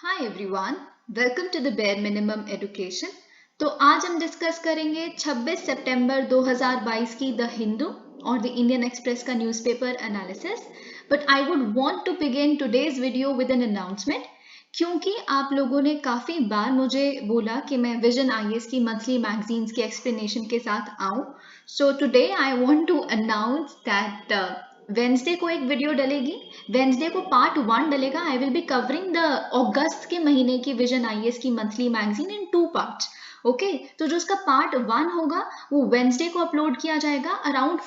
Hi everyone, welcome to the bare minimum education. तो आज हम डिस्कस करेंगे 26 सितंबर 2022 की द हिंदू और द इंडियन एक्सप्रेस का newspaper analysis. But I would want to begin today's video with an announcement, क्योंकि आप लोगों ने काफ़ी बार मुझे बोला कि मैं विजन आईएएस की मंथली मैगजीन्स के एक्सप्लेनेशन के साथ आऊँ। So today I want to announce that Wednesday को एक वीडियो डलेगी। वेंसडे को पार्ट 1 डलेगा। I will be covering the August के महीने की विजन आईएएस की monthly magazine in 2 parts. Okay, तो जो उसका पार्ट 1 होगा वो वेंसडे को अपलोड किया जाएगा अराउंड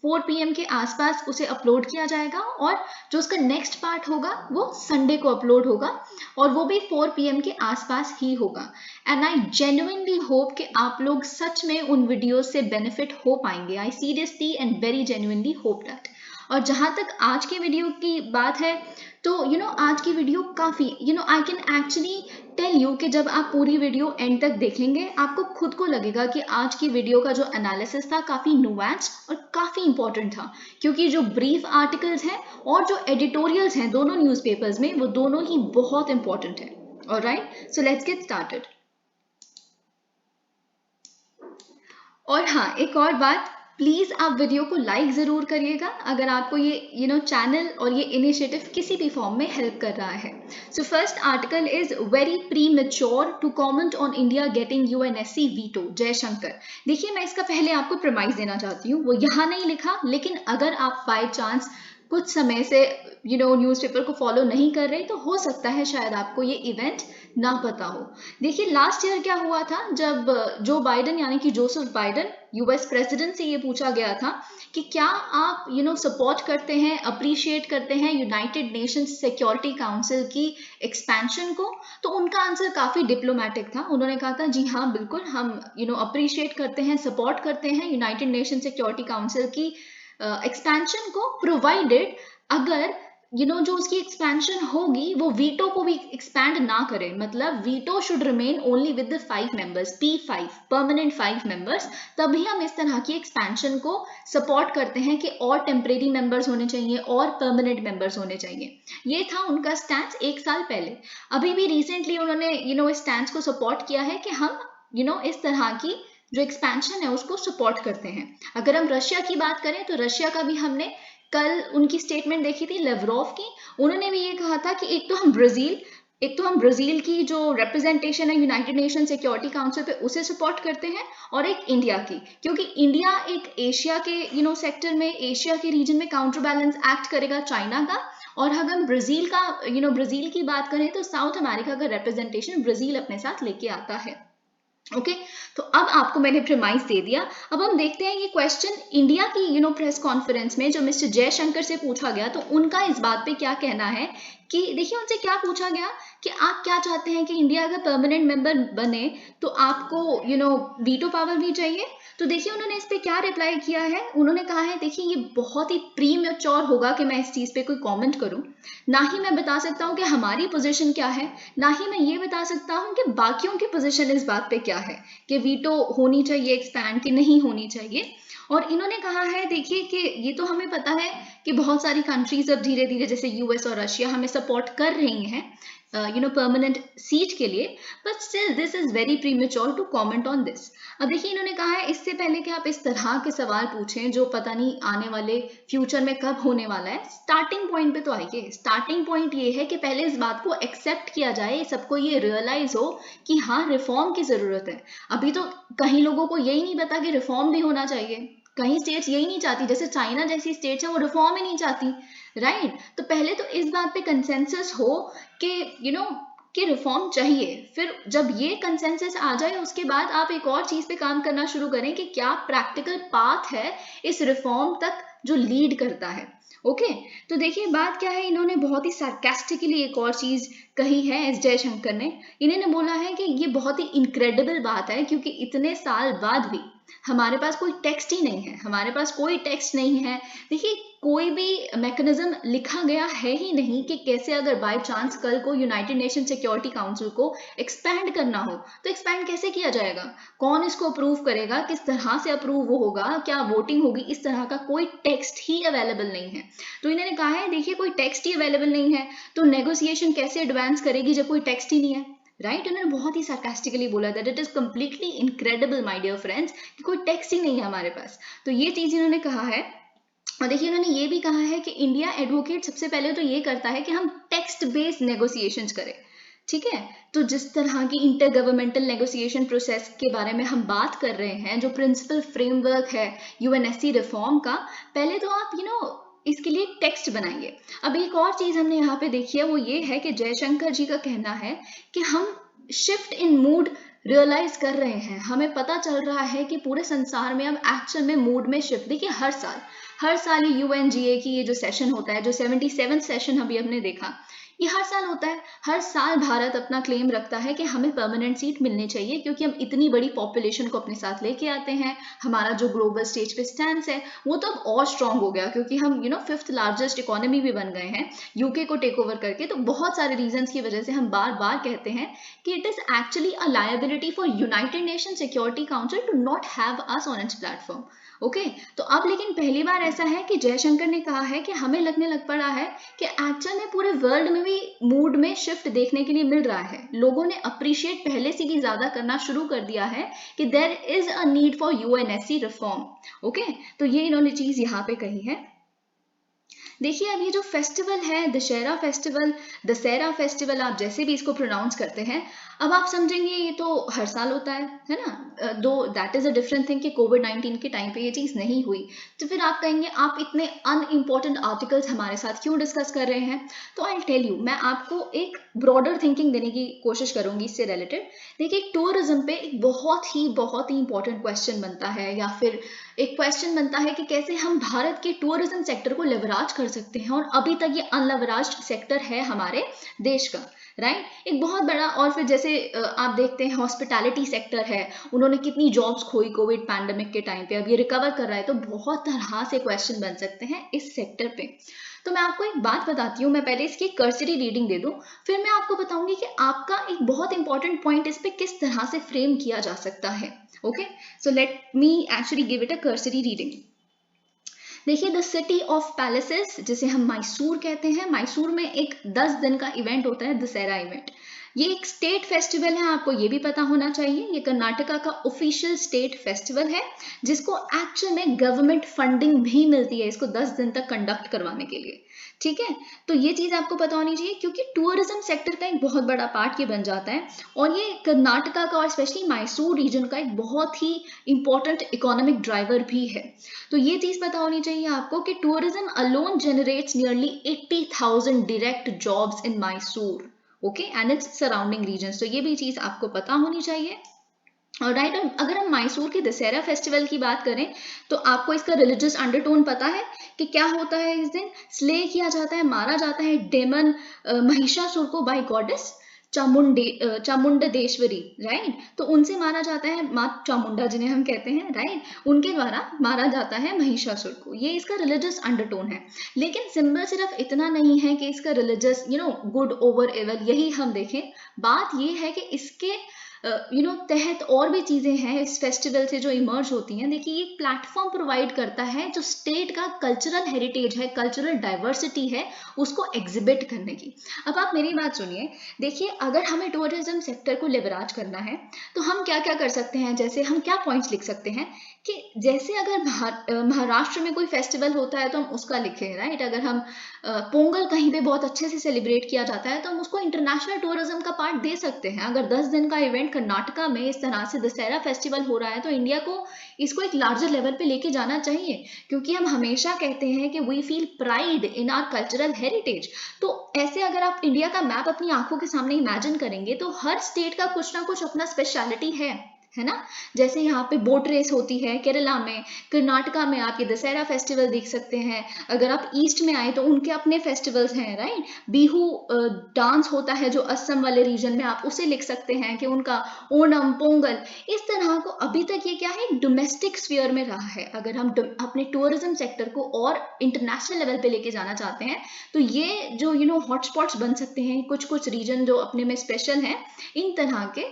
4 PM के आसपास उसे अपलोड किया जाएगा, और जो उसका नेक्स्ट पार्ट होगा वो संडे को अपलोड होगा और वो भी 4 PM के आसपास ही होगा। एंड आई जेन्युइनली होप कि आप लोग सच में उन वीडियोस से बेनिफिट हो पाएंगे। I seriously and very genuinely hope that. और जहाँ तक आज के वीडियो की बात है, तो आज की वीडियो काफ़ी I can actually tell you कि जब आप पूरी वीडियो एंड तक देखेंगे आपको खुद को लगेगा कि आज की वीडियो का जो एनालिसिस था काफ़ी नुआंस्ड और काफ़ी इंपॉर्टेंट था, क्योंकि जो ब्रीफ आर्टिकल्स हैं और जो एडिटोरियल्स हैं दोनों न्यूज़पेपर्स में, वो दोनों ही बहुत इंपॉर्टेंट है। Alright, so let's get started. और हाँ, एक और बात, प्लीज़ आप वीडियो को लाइक ज़रूर करिएगा अगर आपको ये चैनल और ये इनिशिएटिव किसी भी फॉर्म में हेल्प कर रहा है। So first article is very premature to comment on India getting UNSC veto, Jaishankar. देखिए, मैं इसका पहले आपको प्रेमाइज देना चाहती हूँ, वो यहाँ नहीं लिखा, लेकिन अगर आप बाय चांस कुछ समय से न्यूज़पेपर को फॉलो नहीं कर रहे तो हो सकता है शायद आपको ये इवेंट ना पता हो। देखिए, लास्ट ईयर क्या हुआ था, जब जो बाइडन यानी कि जोसेफ बाइडन यूएस प्रेसिडेंट से ये पूछा गया था कि क्या आप सपोर्ट करते हैं, अप्रिशिएट करते हैं यूनाइटेड नेशंस सिक्योरिटी काउंसिल की एक्सपेंशन को, तो उनका आंसर काफ़ी डिप्लोमेटिक था। उन्होंने कहा था जी हाँ बिल्कुल, हम अप्रिशिएट करते हैं, सपोर्ट करते हैं यूनाइटेड नेशन सिक्योरिटी काउंसिल की एक्सपेंशन को, प्रोवाइडेड अगर जो उसकी एक्सपेंशन होगी वो वीटो को भी एक्सपैंड ना करे। मतलब veto should remain only with the 5 members, P5 permanent 5 members. तभी हम इस तरह की एक्सपेंशन को सपोर्ट करते हैं कि और टेम्परेरी मेंबर्स होने चाहिए और परमानेंट मेंबर्स होने चाहिए। ये था उनका स्टैंड 1 साल पहले। अभी भी रिसेंटली उन्होंने इस स्टैंड को सपोर्ट किया है कि हम इस तरह की जो एक्सपेंशन है उसको सपोर्ट करते हैं। अगर हम रशिया की बात करें तो रशिया का भी हमने कल उनकी स्टेटमेंट देखी थी, लेवरोव की। उन्होंने भी ये कहा था कि एक तो हम ब्राजील की जो रिप्रेजेंटेशन है यूनाइटेड नेशन सिक्योरिटी काउंसिल पे उसे सपोर्ट करते हैं, और एक इंडिया की, क्योंकि इंडिया एक एशिया के सेक्टर में, एशिया के रीजन में काउंटर बैलेंस एक्ट करेगा चाइना का। और अगर हम ब्राजील की बात करें तो साउथ अमेरिका का रिप्रेजेंटेशन ब्राजील अपने साथ लेके आता है। ओके, तो अब आपको मैंने प्रेमाइज दे दिया। अब हम देखते हैं ये क्वेश्चन इंडिया की प्रेस कॉन्फ्रेंस में जो मिस्टर जयशंकर से पूछा गया, तो उनका इस बात पे क्या कहना है कि देखिए, उनसे क्या पूछा गया कि आप क्या चाहते हैं कि इंडिया अगर परमानेंट मेंबर बने तो आपको वीटो पावर भी चाहिए। तो देखिए, उन्होंने इस पे क्या रिप्लाई किया है। उन्होंने कहा है, देखिए ये बहुत ही प्री मैच्योर होगा कि मैं इस चीज़ पे कोई कमेंट करूं। ना ही मैं बता सकता हूं कि हमारी पोजीशन क्या है, ना ही मैं ये बता सकता हूं कि बाकियों की पोजीशन इस बात पे क्या है कि वीटो होनी चाहिए एक्सपैंड की नहीं होनी चाहिए। और इन्होंने कहा है, देखिए कि ये तो हमें पता है कि बहुत सारी कंट्रीज अब धीरे धीरे जैसे यूएस और रशिया हमें सपोर्ट कर रही हैं परमानेंट सीट के लिए, but still this is very premature to comment on this. अब देखिए, इन्होंने कहा है इससे पहले कि आप इस तरह के सवाल पूछें जो पता नहीं आने वाले फ्यूचर में कब होने वाला है, स्टार्टिंग पॉइंट पे तो आइए। स्टार्टिंग पॉइंट ये है कि पहले इस बात को एक्सेप्ट किया जाए, सबको ये रियलाइज हो कि हाँ रिफॉर्म की जरूरत है। अभी तो कहीं लोगों को यही नहीं पता कि रिफॉर्म भी होना चाहिए। कहीं स्टेट्स यही नहीं चाहती, जैसे चाइना जैसी स्टेट्स है वो रिफॉर्म ही नहीं चाहती, राइट। तो पहले तो इस बात पे कंसेंसस हो कि कि रिफॉर्म चाहिए। फिर जब ये कंसेंसस आ जाए उसके बाद आप एक और चीज पे काम करना शुरू करें कि क्या प्रैक्टिकल पाथ है इस रिफॉर्म तक जो लीड करता है। ओके, तो देखिए बात क्या है, इन्होंने बहुत ही सार्केस्टिकली एक और चीज कही है एस जयशंकर ने। इन्होंने बोला है कि ये बहुत ही इनक्रेडिबल बात है, क्योंकि इतने साल बाद भी हमारे पास कोई टेक्स्ट ही नहीं है, हमारे पास कोई टेक्स्ट नहीं है। देखिए, कोई भी मैकेनिज्म लिखा गया है ही नहीं कि कैसे अगर बाय चांस कल को यूनाइटेड नेशन सिक्योरिटी काउंसिल को एक्सपैंड करना हो तो एक्सपैंड कैसे किया जाएगा, कौन इसको अप्रूव करेगा, किस तरह से अप्रूव होगा, क्या वोटिंग होगी, इस तरह का कोई टेक्स्ट ही अवेलेबल नहीं है। तो इन्होंने कहा है देखिए कोई टेक्स्ट ही अवेलेबल नहीं है तो नेगोशिएशन कैसे एडवांस करेगी जब कोई टेक्स्ट ही नहीं है, राइट। उन्होंने बहुत ही सार्कास्टिकली बोला that it is completely incredible my dear friends कि कोई टेक्स्ट ही नहीं है हमारे पास। तो ये चीज इन्होंने कहा है। और देखिए उन्होंने ये भी कहा है कि इंडिया एडवोकेट सबसे पहले तो ये करता है कि हम टेक्स्ट बेस्ड नेगोशिएशंस करें, ठीक है। तो जिस तरह की इंटर गवर्नमेंटल नेगोशिएशन प्रोसेस के बारे में हम बात कर रहे हैं, जो प्रिंसिपल फ्रेमवर्क है यूएनएससी रिफॉर्म का, पहले तो आप इसके लिए टेक्स्ट बनाइए। अब एक और चीज हमने यहाँ पे देखी है वो ये है कि जयशंकर जी का कहना है कि हम शिफ्ट इन मूड रियलाइज कर रहे हैं, हमें पता चल रहा है कि पूरे संसार में अब एक्चुअल में मूड में शिफ्ट। देखिए हर साल ये यूएनजीए की ये जो सेशन होता है, जो 77 सेशन अभी हमने देखा, ये हर साल होता है। हर साल भारत अपना क्लेम रखता है कि हमें परमानेंट सीट मिलनी चाहिए क्योंकि हम इतनी बड़ी पॉपुलेशन को अपने साथ लेके आते हैं। हमारा जो ग्लोबल स्टेज पे स्टैंड है वो तो अब और स्ट्रांग हो गया क्योंकि हम 5th लार्जेस्ट इकोनॉमी भी बन गए हैं यूके को टेक ओवर करके। तो बहुत सारे रीजंस की वजह से हम बार बार कहते हैं कि it is actually a liability for United Nation security council to not have us on its platform. Okay तो अब लेकिन पहली बार ऐसा है कि जयशंकर ने कहा है कि हमें लगने लग पड़ा है कि एक्चुअल में पूरे वर्ल्ड में भी मूड में शिफ्ट देखने के लिए मिल रहा है। लोगों ने अप्रिशिएट पहले से भी ज्यादा करना शुरू कर दिया है कि there is a need for UNSC reform. Okay तो ये इन्होंने चीज यहाँ पे कही है। देखिए अब ये जो फेस्टिवल है दशहरा फेस्टिवल आप जैसे भी इसको प्रोनाउंस करते हैं, अब आप समझेंगे ये तो हर साल होता है ना। दो that is a different thing कि कोविड-19 के टाइम पे ये चीज नहीं हुई। तो फिर आप कहेंगे आप इतने अनइम्पॉर्टेंट आर्टिकल्स हमारे साथ क्यों डिस्कस कर रहे हैं। तो आई टेल यू, मैं आपको एक ब्रॉडर थिंकिंग देने की कोशिश करूंगी इससे रिलेटेड। देखिए टूरिज्म पे एक बहुत ही इंपॉर्टेंट क्वेश्चन बनता है, या फिर एक क्वेश्चन बनता है कि कैसे हम भारत के टूरिज्म सेक्टर को लेवराज कर सकते हैं, और अभी तक ये अनलेवराज्ड सेक्टर है हमारे देश का, राइट। एक बहुत बड़ा, और फिर जैसे आप देखते हैं हॉस्पिटैलिटी सेक्टर है, उन्होंने कितनी जॉब्स खोई कोविड पैंडेमिक के टाइम पे, अब ये रिकवर कर रहा है। तो बहुत तरह से क्वेश्चन बन सकते हैं इस सेक्टर पे। तो मैं आपको एक बात बताती हूँ, मैं पहले इसकी कर्सरी रीडिंग दे दूं, फिर मैं आपको बताऊंगी कि आपका एक बहुत इंपॉर्टेंट पॉइंट इस पे किस तरह से फ्रेम किया जा सकता है। Okay so let me actually give it a cursory reading. देखिए द सिटी ऑफ पैलेसेस, जिसे हम मैसूर कहते हैं, मैसूर में एक 10 दिन का इवेंट होता है दशहरा इवेंट। ये एक स्टेट फेस्टिवल है, आपको ये भी पता होना चाहिए। ये कर्नाटका का ऑफिशियल स्टेट फेस्टिवल है जिसको एक्चुअल में गवर्नमेंट फंडिंग भी मिलती है इसको 10 दिन तक कंडक्ट करवाने के लिए, ठीक है। तो ये चीज आपको पता होनी चाहिए क्योंकि टूरिज्म सेक्टर का एक बहुत बड़ा पार्ट ये बन जाता है, और ये कर्नाटका का और स्पेशली मैसूर रीजन का एक बहुत ही इंपॉर्टेंट इकोनॉमिक ड्राइवर भी है। तो ये चीज पता होनी चाहिए आपको कि tourism alone generates nearly 80,000 direct jobs in Mysore, okay, and its surrounding regions. तो ये भी चीज आपको पता होनी चाहिए। और राइट, अगर हम मैसूर के दशहरा फेस्टिवल की बात करें तो आपको इसका रिलीजियस अंडरटोन पता है कि क्या होता है। इस दिन स्ले किया जाता है, मारा जाता है डेमन महिषासुर को बाय गॉडेस चामुंडेश्वरी, राइट। तो उनसे मारा जाता है, माँ चामुंडा जिन्हें हम कहते हैं, राइट, उनके द्वारा मारा जाता है महिषासुर को। ये इसका रिलीजियस अंडरटोन है। लेकिन सिंबल सिर्फ इतना नहीं है कि इसका रिलीजियस गुड ओवर एवल यही हम देखें। बात ये है कि इसके तहत और भी चीजें हैं इस फेस्टिवल से जो इमर्ज होती हैं। देखिए ये प्लेटफॉर्म प्रोवाइड करता है जो स्टेट का कल्चरल हेरिटेज है, कल्चरल डाइवर्सिटी है, उसको एग्जिबिट करने की। अब आप मेरी बात सुनिए, देखिए अगर हमें टूरिज्म सेक्टर को लिबराज करना है तो हम क्या क्या कर सकते हैं। जैसे हम क्या पॉइंट्स लिख सकते हैं कि जैसे अगर महाराष्ट्र में कोई फेस्टिवल होता है तो हम उसका लिखें, राइट। अगर हम पोंगल कहीं पे बहुत अच्छे से सेलिब्रेट किया जाता है तो हम उसको इंटरनेशनल टूरिज्म का पार्ट दे सकते हैं। अगर 10 दिन का इवेंट कर्नाटका में इस तरह से दशहरा फेस्टिवल हो रहा है तो इंडिया को इसको एक लार्जर लेवल पे लेके जाना चाहिए, क्योंकि हम हमेशा कहते हैं कि we feel pride in our cultural heritage. तो ऐसे अगर आप इंडिया का मैप अपनी आंखों के सामने इमेजिन करेंगे तो हर स्टेट का कुछ ना कुछ अपना स्पेशलिटी है, है ना। जैसे यहाँ पे बोट रेस होती है केरला में, कर्नाटका में आप ये दशहरा फेस्टिवल देख सकते हैं। अगर आप ईस्ट में आए तो उनके अपने फेस्टिवल्स हैं, राइट। बिहू डांस होता है जो असम वाले रीजन में, आप उसे लिख सकते हैं कि उनका ओणम, पोंगल, इस तरह को। अभी तक ये क्या है, डोमेस्टिक स्फीयर में रहा है। अगर हम अपने टूरिज्म सेक्टर को और इंटरनेशनल लेवल पे लेके जाना चाहते हैं तो ये जो हॉटस्पॉट्स बन सकते हैं, कुछ कुछ रीजन जो अपने में स्पेशल हैं, इन तरह के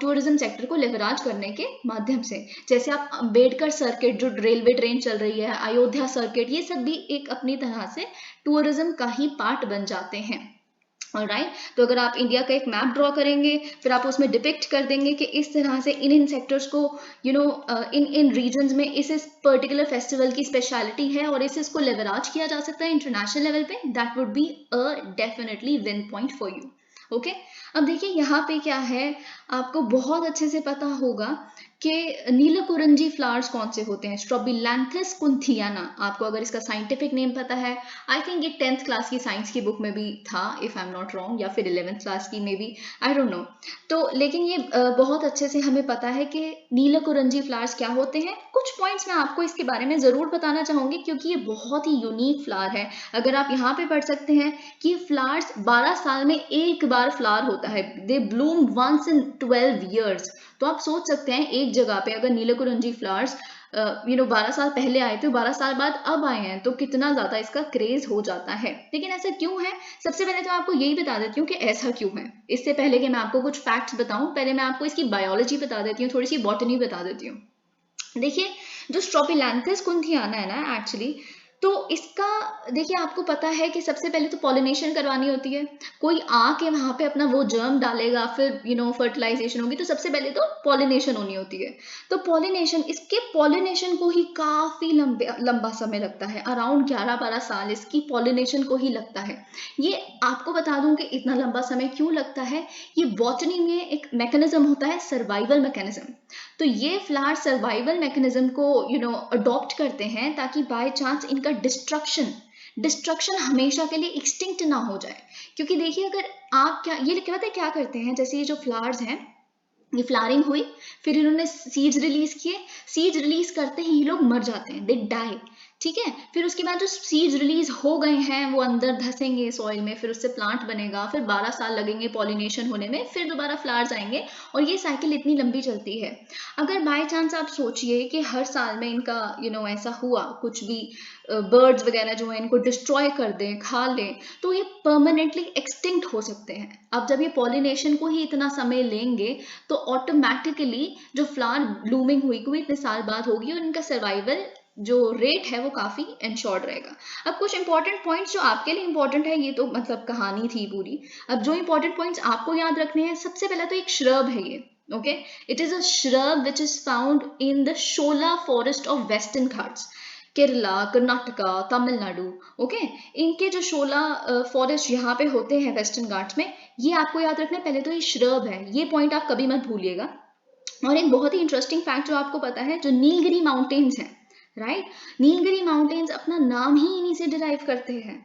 टूरिज्म सेक्टर को लेवराज करने के माध्यम से। जैसे आप अम्बेडकर सर्किट जो रेलवे ट्रेन चल रही है, अयोध्या सर्किट, ये सब भी एक अपनी तरह से टूरिज्म का ही पार्ट बन जाते हैं। ऑलराइट, तो अगर आप इंडिया का एक मैप ड्रॉ करेंगे, फिर आप उसमें डिपिक्ट कर देंगे कि इस तरह से इन सेक्टर्स को इन रीजन्स में इस पर्टिकुलर फेस्टिवल की स्पेशलिटी है और इसको लेवराज किया जा सकता है इंटरनेशनल लेवल पे, that would be a definitely win point for you. Okay, अब देखिए यहाँ पे क्या है, आपको बहुत अच्छे से पता होगा कि नीलकुरंजी फ्लावर्स कौन से होते हैं, स्ट्रोबिलैंथस कुंथियाना। आपको अगर इसका साइंटिफिक नेम पता है, आई थिंक ये 10th क्लास की साइंस की बुक में भी था, if I am not wrong, या फिर 11th क्लास की may be, I don't know. तो लेकिन ये बहुत अच्छे से हमें पता है कि नीलकुरंजी फ्लावर्स क्या होते हैं। कुछ पॉइंट्स मैं आपको इसके बारे में जरूर बताना चाहूंगी क्योंकि ये बहुत ही यूनिक फ्लावर है। अगर आप यहाँ पे पढ़ सकते हैं कि फ्लावर्स 12 साल में एक बार फ्लावर होता है, दे ब्लूम वंस इन 12 years। तो आप सोच सकते हैं एक जगह पे अगर नीलकुरंजी फ्लावर्स 12 साल पहले आए थे, 12 साल बाद अब आए हैं, तो कितना ज्यादा इसका क्रेज हो जाता है। लेकिन ऐसा क्यों है, सबसे पहले तो आपको यही बता देती हूँ कि ऐसा क्यों है। इससे पहले कि मैं आपको कुछ फैक्ट्स बताऊं, पहले मैं आपको इसकी बायोलॉजी बता देती हूँ, थोड़ी सी बॉटनी बता देती हूँ। देखिए, जो स्ट्रोबिलैंथस कुंथियाना है ना, एक्चुअली तो इसका देखिए, आपको पता है कि सबसे पहले तो पॉलिनेशन करवानी होती है। कोई आके वहां पे अपना वो जर्म डालेगा, फिर फर्टिलाइजेशन होगी, तो सबसे पहले तो पॉलिनेशन होनी होती है। तो इसके पॉलिनेशन को ही काफी लंबा समय लगता है, अराउंड 11-12 साल इसकी पॉलिनेशन को ही लगता है। ये आपको बता दूं कि इतना लंबा समय क्यों लगता है। ये बॉटनी में एक मैकेनिज्म होता है, सर्वाइवल मैकेनिज्म। तो ये फ्लावर सर्वाइवल मैकेनिज्म को अडॉप्ट करते हैं ताकि बाय चांस इनका डिस्ट्रक्शन हमेशा के लिए एक्सटिंक्ट ना हो जाए। क्योंकि देखिए, अगर आप क्या करते हैं, जैसे ये जो फ्लावर्स हैं, ये फ्लावरिंग हुई, फिर इन्होंने सीड्स रिलीज किए, सीड्स रिलीज करते ही ये लोग मर जाते हैं, दे डाई। ठीक है, फिर उसके बाद जो सीड्स रिलीज हो गए हैं वो अंदर धसेंगे सॉइल में, फिर उससे प्लांट बनेगा, फिर 12 साल लगेंगे पॉलिनेशन होने में, फिर दोबारा फ्लावर्स आएंगे, और ये साइकिल इतनी लंबी चलती है। अगर बाय चांस आप सोचिए कि हर साल में इनका ऐसा हुआ, कुछ भी बर्ड्स वगैरह जो है इनको डिस्ट्रॉय कर दें, खा लें, तो ये परमानेंटली एक्सटिंक्ट हो सकते हैं। अब जब ये पॉलिनेशन को ही इतना समय लेंगे तो ऑटोमेटिकली जो फ्लावर ब्लूमिंग हुई कोई इतने साल बाद होगी, और इनका सर्वाइवल जो रेट है वो काफी इंश्योर्ड रहेगा। अब कुछ इंपॉर्टेंट पॉइंट्स जो आपके लिए इंपॉर्टेंट है, ये तो मतलब कहानी थी पूरी। अब जो इंपॉर्टेंट पॉइंट्स आपको याद रखने हैं, सबसे पहला तो एक श्रब है ये। Okay, it is a shrub which is found in the Shola forest of western Ghats, Kerala, Karnataka, Tamil Nadu. Okay, इनके जो शोला फॉरेस्ट यहाँ पे होते हैं वेस्टर्न घाट्स में, ये आपको याद रखना है। पहले तो ये श्रब है, ये पॉइंट आप कभी मत भूलिएगा। और एक बहुत ही इंटरेस्टिंग फैक्ट जो आपको पता है, जो नीलगिरी माउंटेन्स हैं, राइट, नीलगिरी माउंटेन्स अपना नाम ही इन्हीं से डिराइव करते हैं,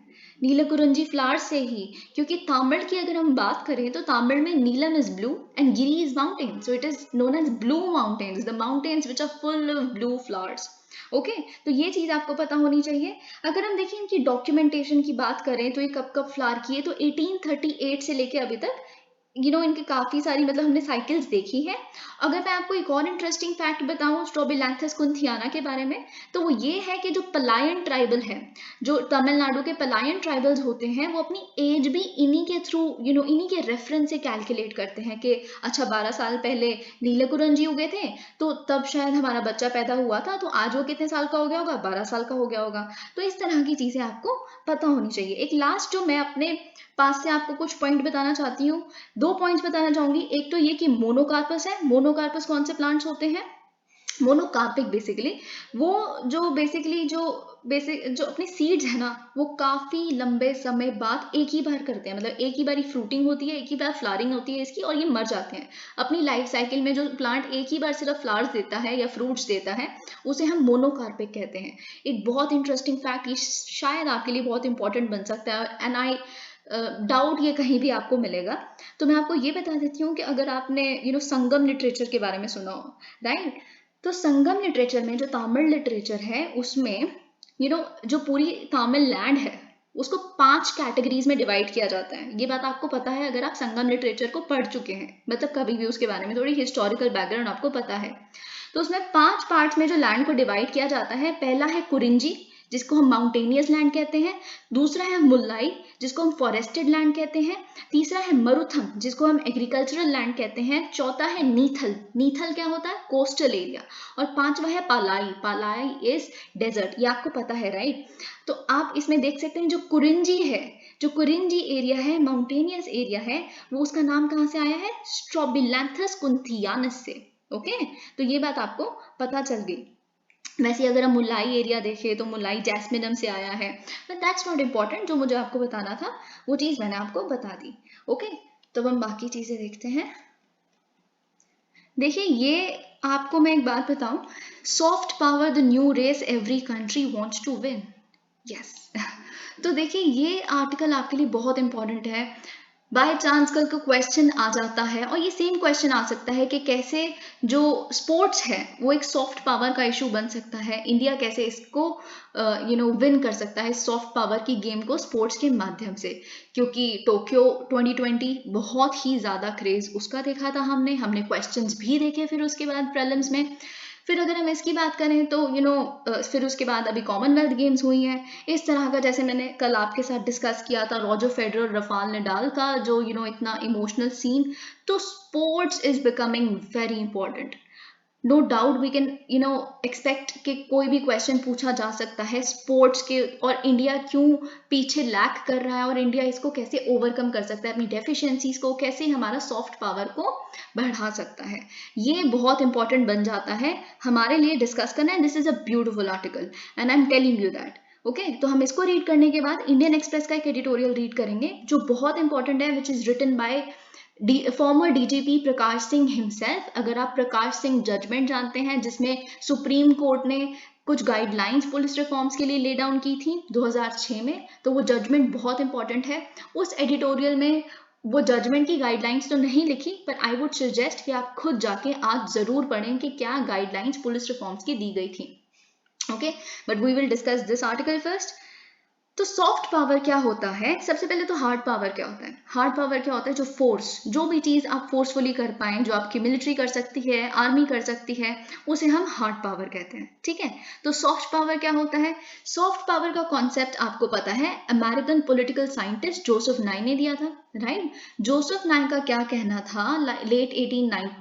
नीलकुरंजी फ्लावर से ही। क्योंकि तामिल की अगर हम बात करें तो तामिल में neelam is blue and giri is mountain, so it is known as blue mountains, the mountains which are full of blue flowers. Okay, तो ये चीज आपको पता होनी चाहिए। अगर हम देखें इनकी डॉक्यूमेंटेशन की बात करें तो ये कब कब फ्लावर किए, तो 1838 से लेके अभी तक इनकी काफी सारी मतलब हमने साइकिल्स देखी है। अगर मैं आपको एक और इंटरेस्टिंग फैक्ट बताऊं स्ट्रोबिलैंथस कुंथियाना के बारे में, तो वो ये है कि जो पलायन ट्राइबल है, जो तमिलनाडु के पलायन ट्राइबल्स होते हैं, वो अपनी एज भी इन्हीं के थ्रू इन्हीं के रेफरेंस से कैलकुलेट करते हैं कि अच्छा 12 साल पहले नीलकुरंजी उगे थे, तो तब शायद हमारा बच्चा पैदा हुआ था, तो आज वो कितने साल का हो गया होगा, 12 साल का हो गया होगा। तो इस तरह की चीजें आपको पता होनी चाहिए। एक लास्ट जो मैं अपने पास से आपको कुछ पॉइंट बताना चाहती हूँ, 2 पॉइंट्स बताना चाहूंगी। एक तो ये कि मोनोकार्पस है। मोनोकार्पस कौन से प्लांट्स होते हैं, मोनोकार्पिक बेसिकली वो जो अपने सीड्स है ना, वो काफी लंबे समय बाद एक ही बार करते हैं, मतलब एक ही बार फ्रूटिंग होती है, एक ही बार फ्लावरिंग होती है इसकी, और ये मर जाते हैं। अपनी लाइफ साइकिल में जो प्लांट एक ही बार सिर्फ फ्लावर्स देता है या फ्रूट्स देता है, उसे हम मोनोकार्पिक कहते हैं। एक बहुत इंटरेस्टिंग फैक्ट, ये शायद आपके लिए बहुत इंपॉर्टेंट बन सकता है, एंड आई डाउट ये कहीं भी आपको मिलेगा। तो मैं आपको ये बता देती हूँ कि अगर आपने संगम लिटरेचर के बारे में सुना हो, राइट, तो संगम लिटरेचर में जो तमिल लिटरेचर है उसमें जो पूरी तमिल लैंड है उसको 5 कैटेगरीज में डिवाइड किया जाता है। ये बात आपको पता है अगर आप संगम लिटरेचर को पढ़ चुके हैं, मतलब कभी भी उसके बारे में थोड़ी हिस्टोरिकल बैकग्राउंड आपको पता है। तो उसमें 5 पार्ट्स में जो लैंड को डिवाइड किया जाता है, पहला है कुरिंजी जिसको हम माउंटेनियस लैंड कहते हैं, दूसरा है मुल्लाई जिसको हम फॉरेस्टेड लैंड कहते हैं, तीसरा है मरुथम जिसको हम एग्रीकल्चरल लैंड कहते हैं, चौथा है नीथल, नीथल क्या होता है, कोस्टल एरिया, और पांचवा है पालाई, पालाई इज डेजर्ट, ये आपको पता है, राइट। तो आप इसमें देख सकते हैं जो कुरिंजी है, जो कुरिंजी एरिया है, माउंटेनियस एरिया है, वो उसका नाम कहाँ से आया है, स्ट्रोबिलैंथस कुंथियानस से। ओके, तो ये बात आपको पता चल गई। वैसे अगर हम मुलाई एरिया देखें तो मुलाई जैस्मिनम से आया है, बट दैट्स नॉट इम्पॉर्टेंट, जो मुझे आपको बताना था वो चीज मैंने आपको बता दी। ओके, तो हम बाकी चीजें देखते हैं। देखिए, ये आपको मैं एक बात बताऊं, soft power the new race every country wants to win, yes. तो देखिए ये आर्टिकल आपके लिए बहुत इंपॉर्टेंट है। बाय चांस कल को क्वेश्चन आ जाता है, और ये सेम क्वेश्चन आ सकता है कि कैसे जो स्पोर्ट्स है वो एक सॉफ्ट पावर का इशू बन सकता है, इंडिया कैसे इसको विन कर सकता है सॉफ्ट पावर की गेम को स्पोर्ट्स के माध्यम से, क्योंकि टोक्यो 2020 बहुत ही ज़्यादा क्रेज उसका देखा था हमने क्वेश्चंस भी देखे फिर उसके बाद प्रीलिम्स में। फिर अगर हम इसकी बात करें तो फिर उसके बाद अभी कॉमनवेल्थ गेम्स हुई हैं, इस तरह का जैसे मैंने कल आपके साथ डिस्कस किया था रॉजर फेडरर रफाल नडाल का जो इतना इमोशनल सीन। तो sports is becoming very important, no doubt we can expect कि कोई भी क्वेश्चन पूछा जा सकता है स्पोर्ट्स के, और इंडिया क्यों पीछे लैक कर रहा है और इंडिया इसको कैसे ओवरकम कर सकता है, अपनी डेफिशिएंसीज को कैसे हमारा सॉफ्ट पावर को बढ़ा सकता है, ये बहुत इंपॉर्टेंट बन जाता है हमारे लिए डिस्कस करना है। This is a beautiful article and I am telling you that. Okay, तो हम इसको रीड करने के बाद इंडियन एक्सप्रेस का एक एडिटोरियल रीड करेंगे जो बहुत इंपॉर्टेंट है, which is written by former DGP Prakash Singh himself. अगर आप प्रकाश सिंह जजमेंट जानते हैं जिसमें सुप्रीम कोर्ट ने कुछ गाइडलाइंस पुलिस रिफॉर्म्स के लिए ले डाउन की थी 2006 में, तो वो जजमेंट बहुत इंपॉर्टेंट है। उस एडिटोरियल में वो जजमेंट की गाइडलाइंस तो नहीं लिखी, पर आई वुड सजेस्ट कि आप खुद जाके आज जरूर पढ़ें कि क्या गाइडलाइंस पुलिस रिफॉर्म्स की दी गई थी। Okay, but we will discuss this article first. तो सॉफ्ट पावर क्या होता है, सबसे पहले तो हार्ड पावर क्या होता है। हार्ड पावर क्या होता है, जो फोर्स, जो भी चीज आप फोर्सफुली कर पाए, जो आपकी मिलिट्री कर सकती है, आर्मी कर सकती है, उसे हम हार्ड पावर कहते हैं, ठीक है। तो सॉफ्ट पावर क्या होता है, सॉफ्ट पावर का कॉन्सेप्ट आपको पता है, अमेरिकन पॉलिटिकल साइंटिस्ट जोसेफ नाई ने दिया था, राइट। जोसेफ नाई का क्या कहना था लेट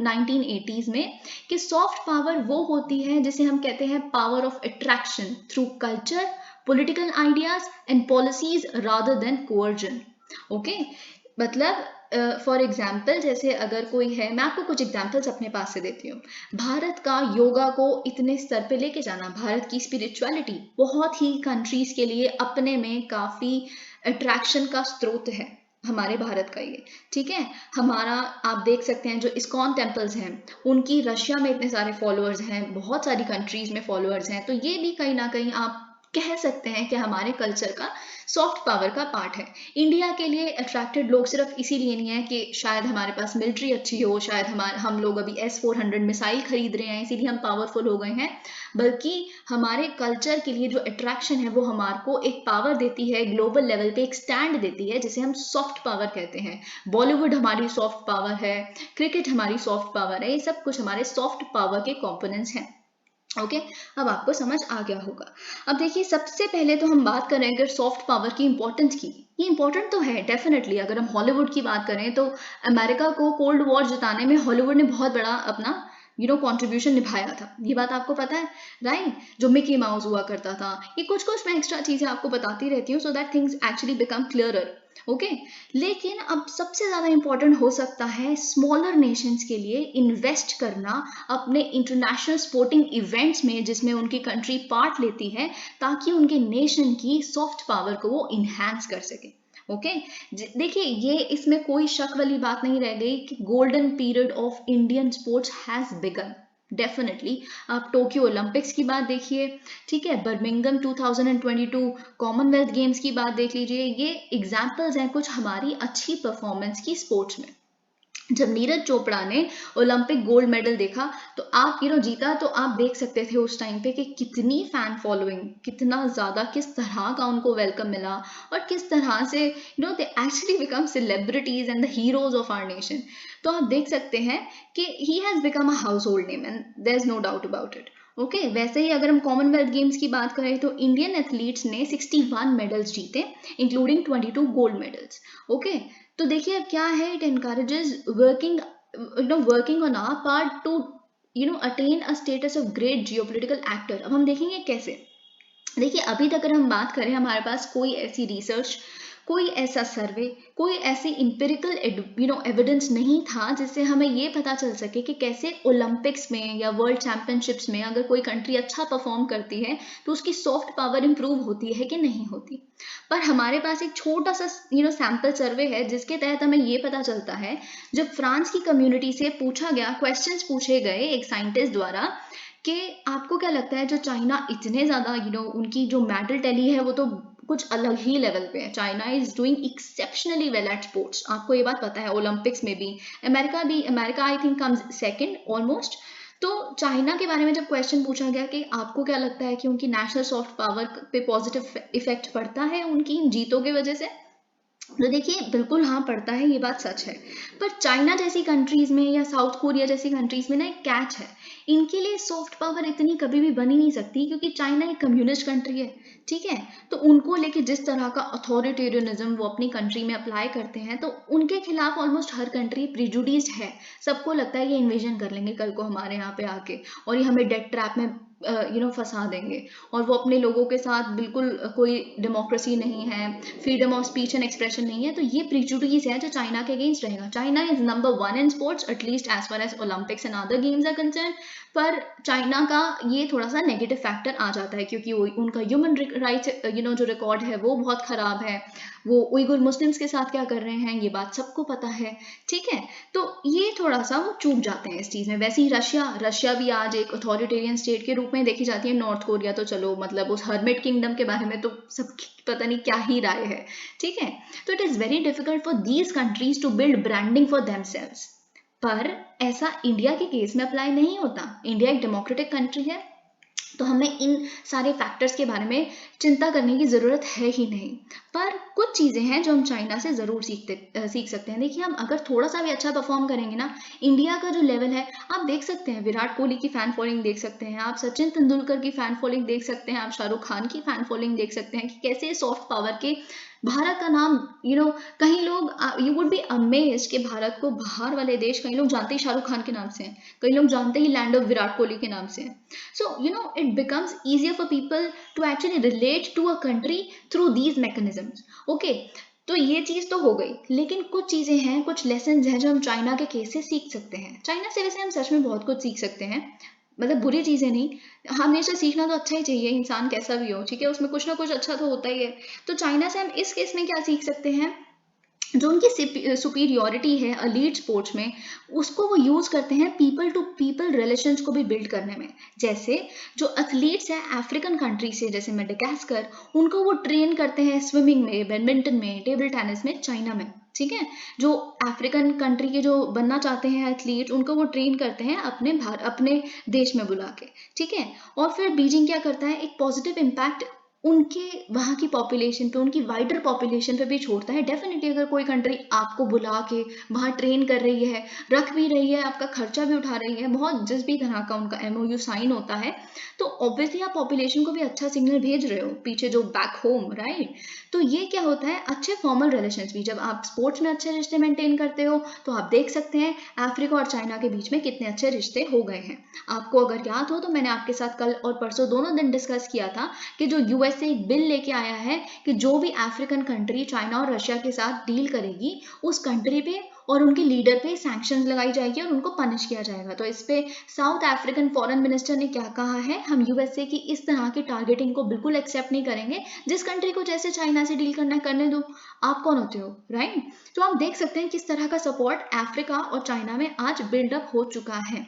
1980s में, कि सॉफ्ट पावर वो होती है जिसे हम कहते हैं power of attraction through culture, political ideas and policies rather than coercion. Okay, मतलब फॉर एग्जाम्पल जैसे अगर कोई है, मैं आपको कुछ एग्जाम्पल्स अपने पास से देती हूँ। भारत का योगा को इतने स्तर पे लेके जाना, भारत की स्पिरिचुअलिटी बहुत ही कंट्रीज के लिए अपने में काफी अट्रैक्शन का स्रोत है हमारे भारत का ये, ठीक है। हमारा आप देख सकते हैं जो इस्कॉन टेम्पल्स हैं उनकी रशिया में इतने सारे फॉलोअर्स हैं, बहुत सारी कंट्रीज में फॉलोअर्स हैं, तो ये भी कहीं ना कहीं आप कह सकते हैं कि हमारे कल्चर का सॉफ्ट पावर का पार्ट है। इंडिया के लिए अट्रैक्टेड लोग सिर्फ इसीलिए नहीं है कि शायद हमारे पास मिलिट्री अच्छी हो, शायद हम लोग अभी S-400 मिसाइल खरीद रहे हैं इसीलिए हम पावरफुल हो गए हैं, बल्कि हमारे कल्चर के लिए जो अट्रैक्शन है वो हमारे को एक पावर देती है, ग्लोबल लेवल पे एक स्टैंड देती है, जिसे हम सॉफ्ट पावर कहते हैं। बॉलीवुड हमारी सॉफ्ट पावर है, क्रिकेट हमारी सॉफ्ट पावर है, ये सब कुछ हमारे सॉफ्ट पावर के कॉम्पोनेंट्स हैं। ओके, अब आपको समझ आ गया होगा। अब देखिए, सबसे पहले तो हम बात करें अगर सॉफ्ट पावर की इंपॉर्टेंस की, ये इंपॉर्टेंट तो है डेफिनेटली। अगर हम हॉलीवुड की बात करें तो अमेरिका को कोल्ड वॉर जिताने में हॉलीवुड ने बहुत बड़ा अपना कंट्रीब्यूशन निभाया था, ये बात आपको पता है, राइट। जो मिकी माउस हुआ करता था, ये कुछ कुछ मैं एक्स्ट्रा चीजें आपको बताती रहती हूँ so that things actually become clearer. Okay, लेकिन अब सबसे ज्यादा इंपॉर्टेंट हो सकता है स्मॉलर नेशंस के लिए इन्वेस्ट करना अपने इंटरनेशनल स्पोर्टिंग इवेंट्स में जिसमें उनकी कंट्री पार्ट लेती है, ताकि उनके नेशन की सॉफ्ट पावर को वो इन्हांस कर सके। ओके, देखिए ये इसमें कोई शक वाली बात नहीं रह गई कि golden period of Indian sports has begin, definitely आप टोक्यो ओलंपिक्स की बात देखिए, ठीक है, बर्मिंघम 2022 कॉमनवेल्थ गेम्स की बात देख लीजिए, ये एग्जाम्पल्स हैं कुछ हमारी अच्छी परफॉर्मेंस की स्पोर्ट्स में। जब नीरज चोपड़ा ने ओलंपिक गोल्ड मेडल देखा तो आप जीता, तो आप देख सकते थे उस टाइम पे कि कितनी फैन फॉलोइंग, कितना ज़्यादा, किस तरह का उनको वेलकम मिला और किस तरह से they actually become celebrities and the heroes of our nation. तो आप देख सकते हैं कि he has become a household name and there is no doubt about it. Okay, वैसे ही अगर हम कॉमनवेल्थ गेम्स की बात करें तो इंडियन एथलीट्स ने 61 मेडल्स जीते, इंक्लूडिंग 22 गोल्ड मेडल्स। ओके, तो देखिए अब क्या है, it encourages working working on our part to attain a status of great geopolitical actor. अब हम देखेंगे कैसे। देखिए अभी तक अगर हम बात करें, हमारे पास कोई ऐसी रिसर्च, कोई ऐसा सर्वे, कोई ऐसी इंपेरिकल एविडेंस नहीं था जिससे हमें ये पता चल सके कि कैसे ओलंपिक्स में या वर्ल्ड चैंपियनशिप्स में अगर कोई कंट्री अच्छा परफॉर्म करती है तो उसकी सॉफ्ट पावर इंप्रूव होती है कि नहीं होती। पर हमारे पास एक छोटा सा सैंपल सर्वे है जिसके तहत हमें ये पता चलता है, जब फ्रांस की कम्युनिटी से पूछा गया, क्वेश्चंस पूछे गए एक साइंटिस्ट द्वारा कि आपको क्या लगता है जो चाइना इतने ज़्यादा उनकी जो मेडल टैली है वो तो कुछ अलग ही लेवल पे है, China is doing exceptionally well at sports, आपको ये बात पता है, ओलंपिक्स में भी, America I think comes second almost. तो चाइना के बारे में जब क्वेश्चन पूछा गया कि आपको क्या लगता है कि उनकी नेशनल सॉफ्ट पावर पे पॉजिटिव इफेक्ट पड़ता है उनकी इन जीतों की वजह से, तो देखिए बिल्कुल हाँ पड़ता है, ये बात सच है। पर चाइना जैसी कंट्रीज में या साउथ कोरिया जैसी कंट्रीज में ना एक कैच है, इनके लिए सॉफ्ट पावर इतनी कभी भी बनी नहीं सकती क्योंकि चाइना एक कम्युनिस्ट कंट्री है, ठीक है। तो उनको लेके जिस तरह का अथॉरिटेरियनिज्म वो अपनी कंट्री में अप्लाई करते हैं, तो उनके खिलाफ ऑलमोस्ट हर कंट्री प्रिजुडिस्ड है। सबको लगता है ये इन्वेजन कर लेंगे कल को हमारे यहाँ पे आके और ये हमें डेथ ट्रैप में फंसा देंगे, और वो अपने लोगों के साथ बिल्कुल कोई डेमोक्रेसी नहीं है, freedom of speech and expression नहीं है। तो ये प्रीजुडिस है जो चाइना के अगेंस्ट रहेगा। China is number 1 in sports, at least as far as Olympics and other games are concern. पर चाइना का ये थोड़ा सा नेगेटिव फैक्टर आ जाता है क्योंकि उनका ह्यूमन राइट्स जो रिकॉर्ड है वो बहुत खराब है, वो उइगुर मुस्लिम्स के साथ क्या कर रहे हैं ये बात सबको पता है, ठीक है। तो ये थोड़ा सा वो चूक जाते हैं इस चीज में। वैसे ही रशिया भी आज एक अथॉरिटेरियन स्टेट के रूप में देखी जाती है। नॉर्थ कोरिया तो चलो मतलब उस हर्मिट किंगडम के बारे में तो सब पता नहीं क्या ही राय है, ठीक है। तो it is very difficult for these countries to build branding for themselves. पर ऐसा इंडिया के केस में अप्लाई नहीं होता। इंडिया एक डेमोक्रेटिक कंट्री है, तो हमें इन सारे फैक्टर्स के बारे में चिंता करने की ज़रूरत है ही नहीं। पर कुछ चीज़ें हैं जो हम चाइना से ज़रूर सीख सकते हैं। देखिए हम अगर थोड़ा सा भी अच्छा परफॉर्म करेंगे ना, इंडिया का जो लेवल है आप देख सकते हैं, विराट कोहली की फ़ैन फॉलोइंग देख सकते हैं आप, सचिन तेंदुलकर की फ़ैन फॉलोइंग देख सकते हैं आप, शाहरुख खान की फ़ैन फॉलोइंग देख सकते हैं कि कैसे सॉफ्ट पावर के भारत का नाम कहीं लोग, यू वुड बी अमेज्ड कि भारत को बाहर वाले देश कई लोग जानते ही शाहरुख खान के नाम से हैं, कई लोग जानते ही लैंड ऑफ विराट कोहली के नाम से हैं। So, it becomes easier for people to actually relate to a country through these mechanisms. Okay, तो ये चीज़ तो हो गई, लेकिन कुछ चीज़ें हैं, कुछ लेसन हैं जो हम चाइना के केस से सीख सकते हैं। चाइना से वैसे हम सच में बहुत कुछ सीख सकते हैं, मतलब बुरी चीज़ें नहीं, हमेशा सीखना तो अच्छा ही चाहिए, इंसान कैसा भी हो, ठीक है, उसमें कुछ ना कुछ अच्छा तो होता ही है। तो चाइना से हम इस केस में क्या सीख सकते हैं, जो उनकी सुपीरियोरिटी है एलीट स्पोर्ट्स में, उसको वो यूज़ करते हैं पीपल टू पीपल रिलेशंस को भी बिल्ड करने में। जैसे जो एथलीट्स हैं अफ्रीकन कंट्री से, जैसे मेडागास्कर, उनको वो ट्रेन करते हैं स्विमिंग में, बैडमिंटन में, टेबल टेनिस में, चाइना में, ठीक है। जो अफ्रीकन कंट्री के जो बनना चाहते हैं एथलीट, उनको वो ट्रेन करते हैं अपने देश में बुला के, ठीक है। और फिर बीजिंग क्या करता है, एक पॉजिटिव इम्पैक्ट उनके वहाँ की पॉपुलेशन पे, उनकी वाइडर पॉपुलेशन पे भी छोड़ता है। डेफिनेटली अगर कोई कंट्री आपको बुला के वहाँ ट्रेन कर रही है, रख भी रही है, आपका खर्चा भी उठा रही है, बहुत जिस भी तरह का उनका MOU साइन होता है, तो ऑब्वियसली आप पॉपुलेशन को भी अच्छा सिग्नल भेज रहे हो पीछे जो बैक होम, राइट। तो ये क्या होता है, अच्छे फॉर्मल रिलेशंस भी, जब आप स्पोर्ट्स में अच्छे रिश्ते मेंटेन करते हो तो आप देख सकते हैं अफ्रीका और चाइना के बीच में कितने अच्छे रिश्ते हो गए हैं। आपको अगर याद हो तो मैंने आपके साथ कल और परसों दोनों दिन डिस्कस किया था कि जो USA एक बिल लेके आया है कि जो भी अफ्रीकन कंट्री चाइना और रशिया के साथ डील करेगी उस कंट्री पे और उनके लीडर पे सैंक्शंस लगाई जाएगी और उनको पनिश किया जाएगा। तो इस पे साउथ अफ्रीकन फॉरेन मिनिस्टर ने क्या कहा है, हम USA की इस तरह की टारगेटिंग को बिल्कुल एक्सेप्ट नहीं करेंगे, जिस कंट्री को जैसे चाइना से डील करना है करने दो, आप कौन होते हो, राइट। तो आप देख सकते हैं किस तरह का सपोर्ट अफ्रीका और चाइना में आज बिल्डअप हो चुका है।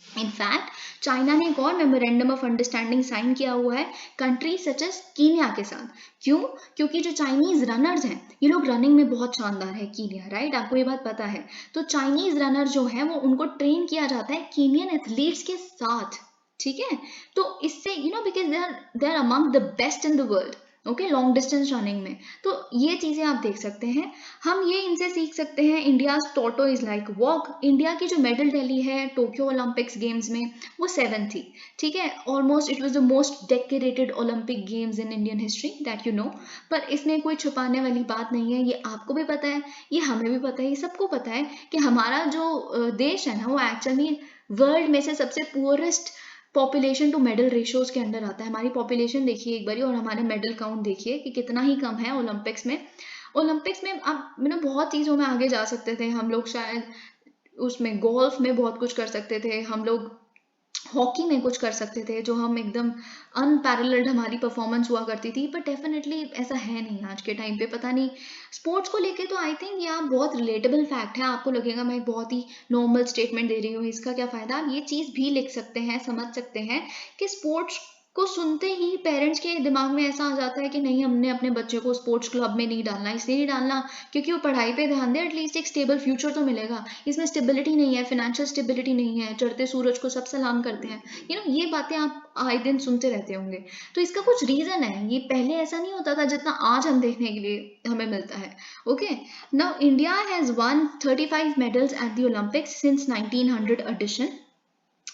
इनफैक्ट चाइना ने एक और मेमोरेंडम ऑफ अंडरस्टैंडिंग साइन किया हुआ है कंट्री सच एज कीनिया के साथ। क्यों? क्योंकि जो चाइनीज रनर्स हैं, ये लोग रनिंग में बहुत शानदार है कीनिया, राइट? आपको ये बात पता है। तो चाइनीज रनर जो है वो उनको ट्रेन किया जाता है कीनियन एथलीट्स के साथ, ठीक है? तो इससे because they are among the best in the world, okay, long distance running में। तो ये चीजें आप देख सकते हैं। हम ये इनसे सीख सकते हैं, India toto is like walk. India की जो मेडल टैली है टोक्यो ओलंपिक्स गेम्स में, वो 7 थी, ठीक है? Almost it was the most decorated Olympic games in Indian history, that you know. पर इसमें कोई छुपाने वाली बात नहीं है, ये आपको भी पता है, ये हमें भी पता है, ये सबको पता है कि हमारा जो देश है ना, वो एक्चुअली वर्ल्ड में से सबसे poorest population to medal ratios के अंडर आता है। हमारी पॉपुलेशन देखिए एक बारी, और हमारे मेडल काउंट देखिए कि कितना ही कम है ओलंपिक्स में। ओलंपिक्स में आप बहुत चीज़ों में आगे जा सकते थे हम लोग, शायद उसमें गोल्फ में बहुत कुछ कर सकते थे हम लोग, हॉकी में कुछ कर सकते थे, जो हम एकदम अनपैरेलल्ड हमारी परफॉर्मेंस हुआ करती थी। पर डेफिनेटली ऐसा है नहीं आज के टाइम पे, पता नहीं स्पोर्ट्स को लेके। तो आई थिंक ये आप बहुत रिलेटेबल फैक्ट है, आपको लगेगा मैं एक बहुत ही नॉर्मल स्टेटमेंट दे रही हूँ, इसका क्या फ़ायदा। आप ये चीज़ भी लिख सकते हैं, समझ सकते हैं कि स्पोर्ट्स को सुनते ही पेरेंट्स के दिमाग में ऐसा आ जाता है कि नहीं, हमने अपने बच्चे को स्पोर्ट्स क्लब में नहीं डालना। इसलिए नहीं डालना क्योंकि वो पढ़ाई पे ध्यान दे, एटलीस्ट एक स्टेबल फ्यूचर तो मिलेगा। इसमें स्टेबिलिटी नहीं है, फाइनेंशियल स्टेबिलिटी नहीं है, चढ़ते सूरज को सब सलाम करते हैं, ये बातें आप आए दिन सुनते रहते होंगे। तो इसका कुछ रीजन है, ये पहले ऐसा नहीं होता था जितना आज हम देखने के लिए हमें मिलता है। Okay, now India has one 35 medals at the Olympics since 1900 edition.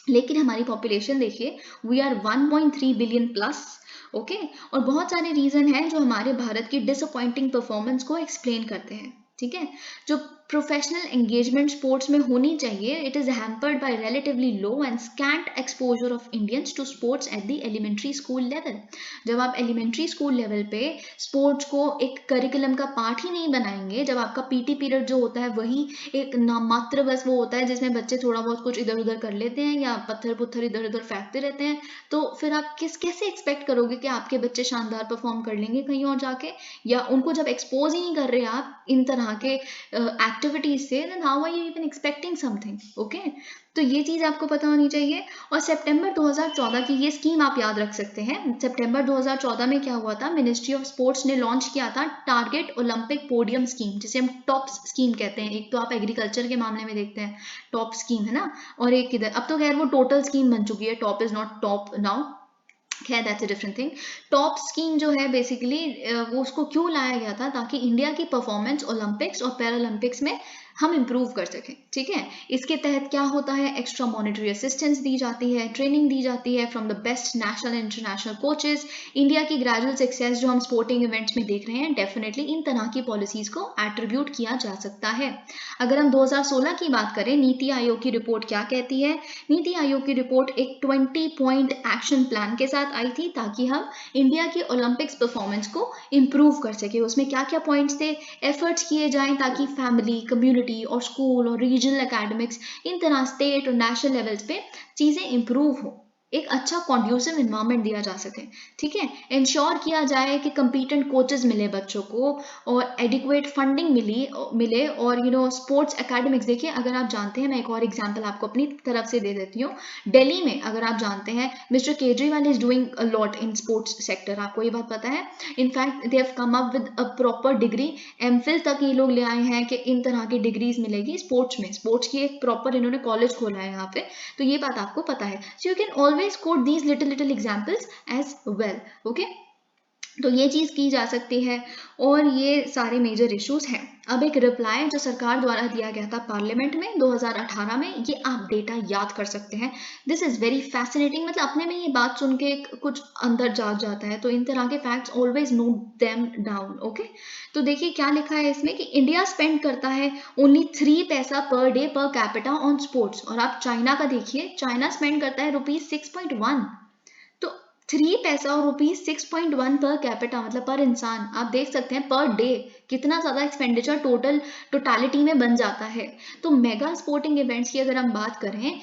लेकिन हमारी पॉपुलेशन देखिए, we are 1.3 billion plus, okay. और बहुत सारे रीजन हैं जो हमारे भारत की डिसअपॉइंटिंग परफॉर्मेंस को एक्सप्लेन करते हैं, ठीक है? जो प्रोफेशनल एंगेजमेंट स्पोर्ट्स में होनी चाहिए, it is hampered by relatively low and scant exposure of Indians to sports at the elementary school level. जब आप एलिमेंट्री स्कूल लेवल पे स्पोर्ट्स को एक करिकुलम का पार्ट ही नहीं बनाएंगे, जब आपका पीटी पीरियड जो होता है वही एक नामात्र बस वो होता है जिसमें बच्चे थोड़ा बहुत कुछ इधर उधर कर लेते हैं या पत्थर पुत्थर इधर उधर फेंकते रहते हैं, तो फिर आप कैसे एक्सपेक्ट करोगे कि आपके बच्चे शानदार परफॉर्म कर लेंगे कहीं और जाके? या उनको जब एक्सपोज ही नहीं कर रहे आप इन तरह के एक्टिविटीज से, then how are you even expecting something? Okay, तो ये चीज आपको पता होनी चाहिए। और सितंबर 2014 की ये स्कीम आप याद रख सकते हैं। सितंबर 2014 में क्या हुआ था, मिनिस्ट्री ऑफ स्पोर्ट्स ने लॉन्च किया था टारगेट ओलंपिक पोडियम स्कीम, जिसे हम टॉप स्कीम कहते हैं। एक तो आप एग्रीकल्चर के मामले में देखते हैं टॉप स्कीम है ना, और एक इधर, अब तो खैर वो टोटल स्कीम बन चुकी है, top is not top now, खैर that's a different thing. Top scheme जो है बेसिकली वो उसको क्यों लाया गया था, ताकि इंडिया की परफॉर्मेंस ओलंपिक्स और पैरालंपिक्स में हम इम्प्रूव कर सकें, ठीक है? इसके तहत क्या होता है, एक्स्ट्रा मॉनेटरी असिस्टेंस दी जाती है, ट्रेनिंग दी जाती है from the best national and international coaches. India की ग्रेजुअल सक्सेस जो हम स्पोर्टिंग इवेंट्स में देख रहे हैं, डेफिनेटली इन तरह की पॉलिसीज को एट्रीब्यूट किया जा सकता है। अगर हम 2016 की बात करें, नीति आयोग की रिपोर्ट क्या कहती है? नीति आयोग की रिपोर्ट एक 20 पॉइंट एक्शन प्लान के साथ आई थी, ताकि हम इंडिया की ओलंपिक्स परफॉर्मेंस को इम्प्रूव कर सके। उसमें क्या क्या पॉइंट्स थे, एफर्ट्स किए जाएं ताकि फैमिली, कम्युनिटी और स्कूल और रीजनल एकेडमिक्स, इन तरह स्टेट और नेशनल लेवल्स पे चीज़ें इम्प्रूव हो, एक अच्छा कॉन्ड्यूसिव इन्वायरमेंट दिया जा सके, ठीक है? इंश्योर किया जाए कि कंपीटेंट कोचेस मिले बच्चों को, और एडिक्वेट फंडिंग मिले, और स्पोर्ट्स एकेडमिक्स। देखिए, अगर आप जानते हैं, मैं एक और एग्जांपल आपको अपनी तरफ से दे देती हूँ। दिल्ली में अगर आप जानते हैं, mister Kejriwal is doing a lot in sports sector, आपको ये बात पता है? In fact they have come up with a proper degree, MPhil तक ये लोग ले आए हैं कि इन तरह की डिग्रीज मिलेगी स्पोर्ट्स में। स्पोर्ट्स की एक प्रॉपर इन्होंने कॉलेज खोला है यहाँ पे, तो ये बात आपको पता है। So you can always quote these little examples as well, okay? तो ये चीज़ की जा सकती है, और ये सारे मेजर इश्यूज हैं। अब एक रिप्लाई जो सरकार द्वारा दिया गया था पार्लियामेंट में 2018 में, ये आप डेटा याद कर सकते हैं। दिस इज़ वेरी फैसिनेटिंग, मतलब अपने में ये बात सुन के कुछ अंदर जाग जाता है। तो इन तरह के facts always note them down, okay? तो देखिए क्या लिखा है इसमें कि इंडिया स्पेंड करता है ओनली 3 पैसा per day per capita on sports. और आप चाइना का देखिए, चाइना स्पेंड करता है ₹6.1। तो 3 पैसा और ₹6.1 पर कैपिटा, मतलब पर इंसान। आप देख सकते हैं पर डे कितना ज़्यादा एक्सपेंडिचर टोटलिटी में बन जाता है। तो मेगा स्पोर्टिंग इवेंट्स की अगर हम बात करें,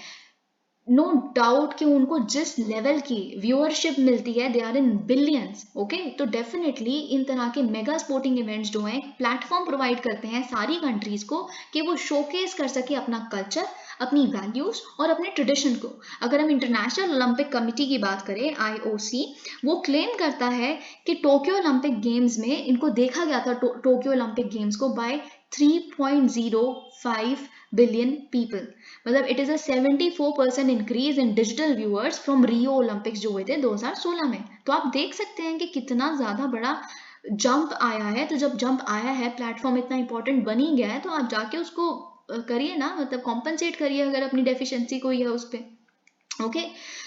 नो डाउट कि उनको जिस लेवल की व्यूअरशिप मिलती है they are in billions. Okay, तो डेफिनेटली इन तरह के मेगा स्पोर्टिंग इवेंट्स जो हैं प्लेटफॉर्म प्रोवाइड करते हैं सारी कंट्रीज को कि वो शोकेस कर सके अपना कल्चर, अपनी वैल्यूज और अपने ट्रेडिशन को। अगर हम इंटरनेशनल ओलंपिक कमिटी की बात करें, IOC, वो क्लेम करता है कि टोक्यो ओलंपिक गेम्स में इनको देखा गया था, टोक्यो ओलंपिक गेम्स को, बाय 3.05 बिलियन पीपल। मतलब it is a 74% increase in digital viewers from Rio Olympics जो हुए थे 2016 में। तो आप देख सकते हैं कि कितना ज्यादा बड़ा जंप आया है। तो जब जंप आया है, प्लेटफॉर्म इतना इंपॉर्टेंट बन ही गया है, तो आप जाके उसको करिए ना, मतलब कॉम्पनसेट करिए अगर अपनी डेफिशिएंसी कोई है उस पर। ओके,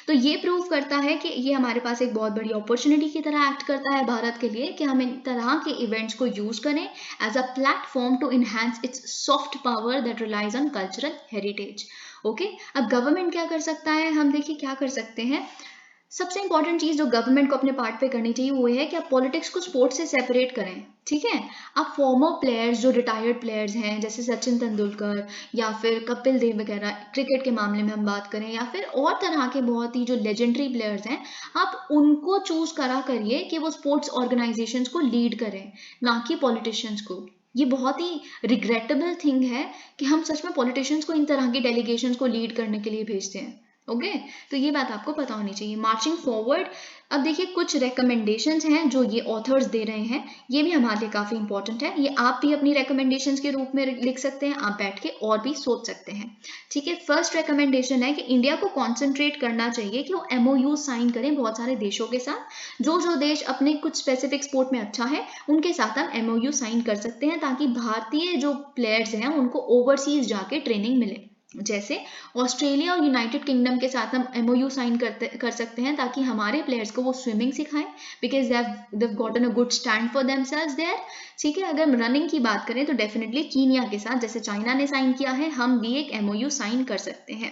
तो ये प्रूव करता है कि ये हमारे पास एक बहुत बड़ी अपॉर्चुनिटी की तरह एक्ट करता है भारत के लिए कि हम इन तरह के इवेंट्स को यूज करें as a platform to enhance its soft power that relies on cultural heritage. Okay, अब गवर्नमेंट क्या कर सकता है, हम देखिए क्या कर सकते हैं। सबसे इंपॉर्टेंट चीज जो गवर्नमेंट को अपने पार्ट पे करनी चाहिए वो है कि आप पॉलिटिक्स को स्पोर्ट्स से सेपरेट करें। ठीक है, आप फॉर्मर प्लेयर्स जो रिटायर्ड प्लेयर्स हैं जैसे सचिन तेंदुलकर या फिर कपिल देव वगैरह, क्रिकेट के मामले में हम बात करें, या फिर और तरह के बहुत ही जो लेजेंडरी प्लेयर्स हैं, आप उनको चूज करा करिए कि वो स्पोर्ट्स ऑर्गेनाइजेशंस को लीड करें, ना कि पॉलिटिशियंस को। ये बहुत ही रिग्रेटेबल थिंग है कि हम सच में पॉलिटिशियंस को इन तरह की डेलीगेशंस को लीड करने के लिए भेजते हैं। ओके, तो ये बात आपको पता होनी चाहिए। मार्चिंग फॉरवर्ड, अब देखिए कुछ रिकमेंडेशंस हैं जो ये ऑथर्स दे रहे हैं, ये भी हमारे लिए काफ़ी इंपॉर्टेंट है। ये आप भी अपनी रिकमेंडेशंस के रूप में लिख सकते हैं, आप बैठ के और भी सोच सकते हैं। ठीक है, फर्स्ट रिकमेंडेशन है कि इंडिया को कॉन्सेंट्रेट करना चाहिए कि वो MOU साइन करें बहुत सारे देशों के साथ। जो जो देश अपने कुछ स्पेसिफिक स्पोर्ट में अच्छा है उनके साथ हम MOU साइन कर सकते हैं, ताकि भारतीय जो प्लेयर्स हैं उनको ओवरसीज जाके ट्रेनिंग मिले। जैसे ऑस्ट्रेलिया और यूनाइटेड किंगडम के साथ हम MOU साइन कर सकते हैं, ताकि हमारे प्लेयर्स को वो स्विमिंग सिखाएं, because they've gotten a good stand for themselves there। ठीक है, अगर हम रनिंग की बात करें तो डेफिनेटली कीनिया के साथ, जैसे चाइना ने साइन किया है, हम भी एक MOU साइन कर सकते हैं।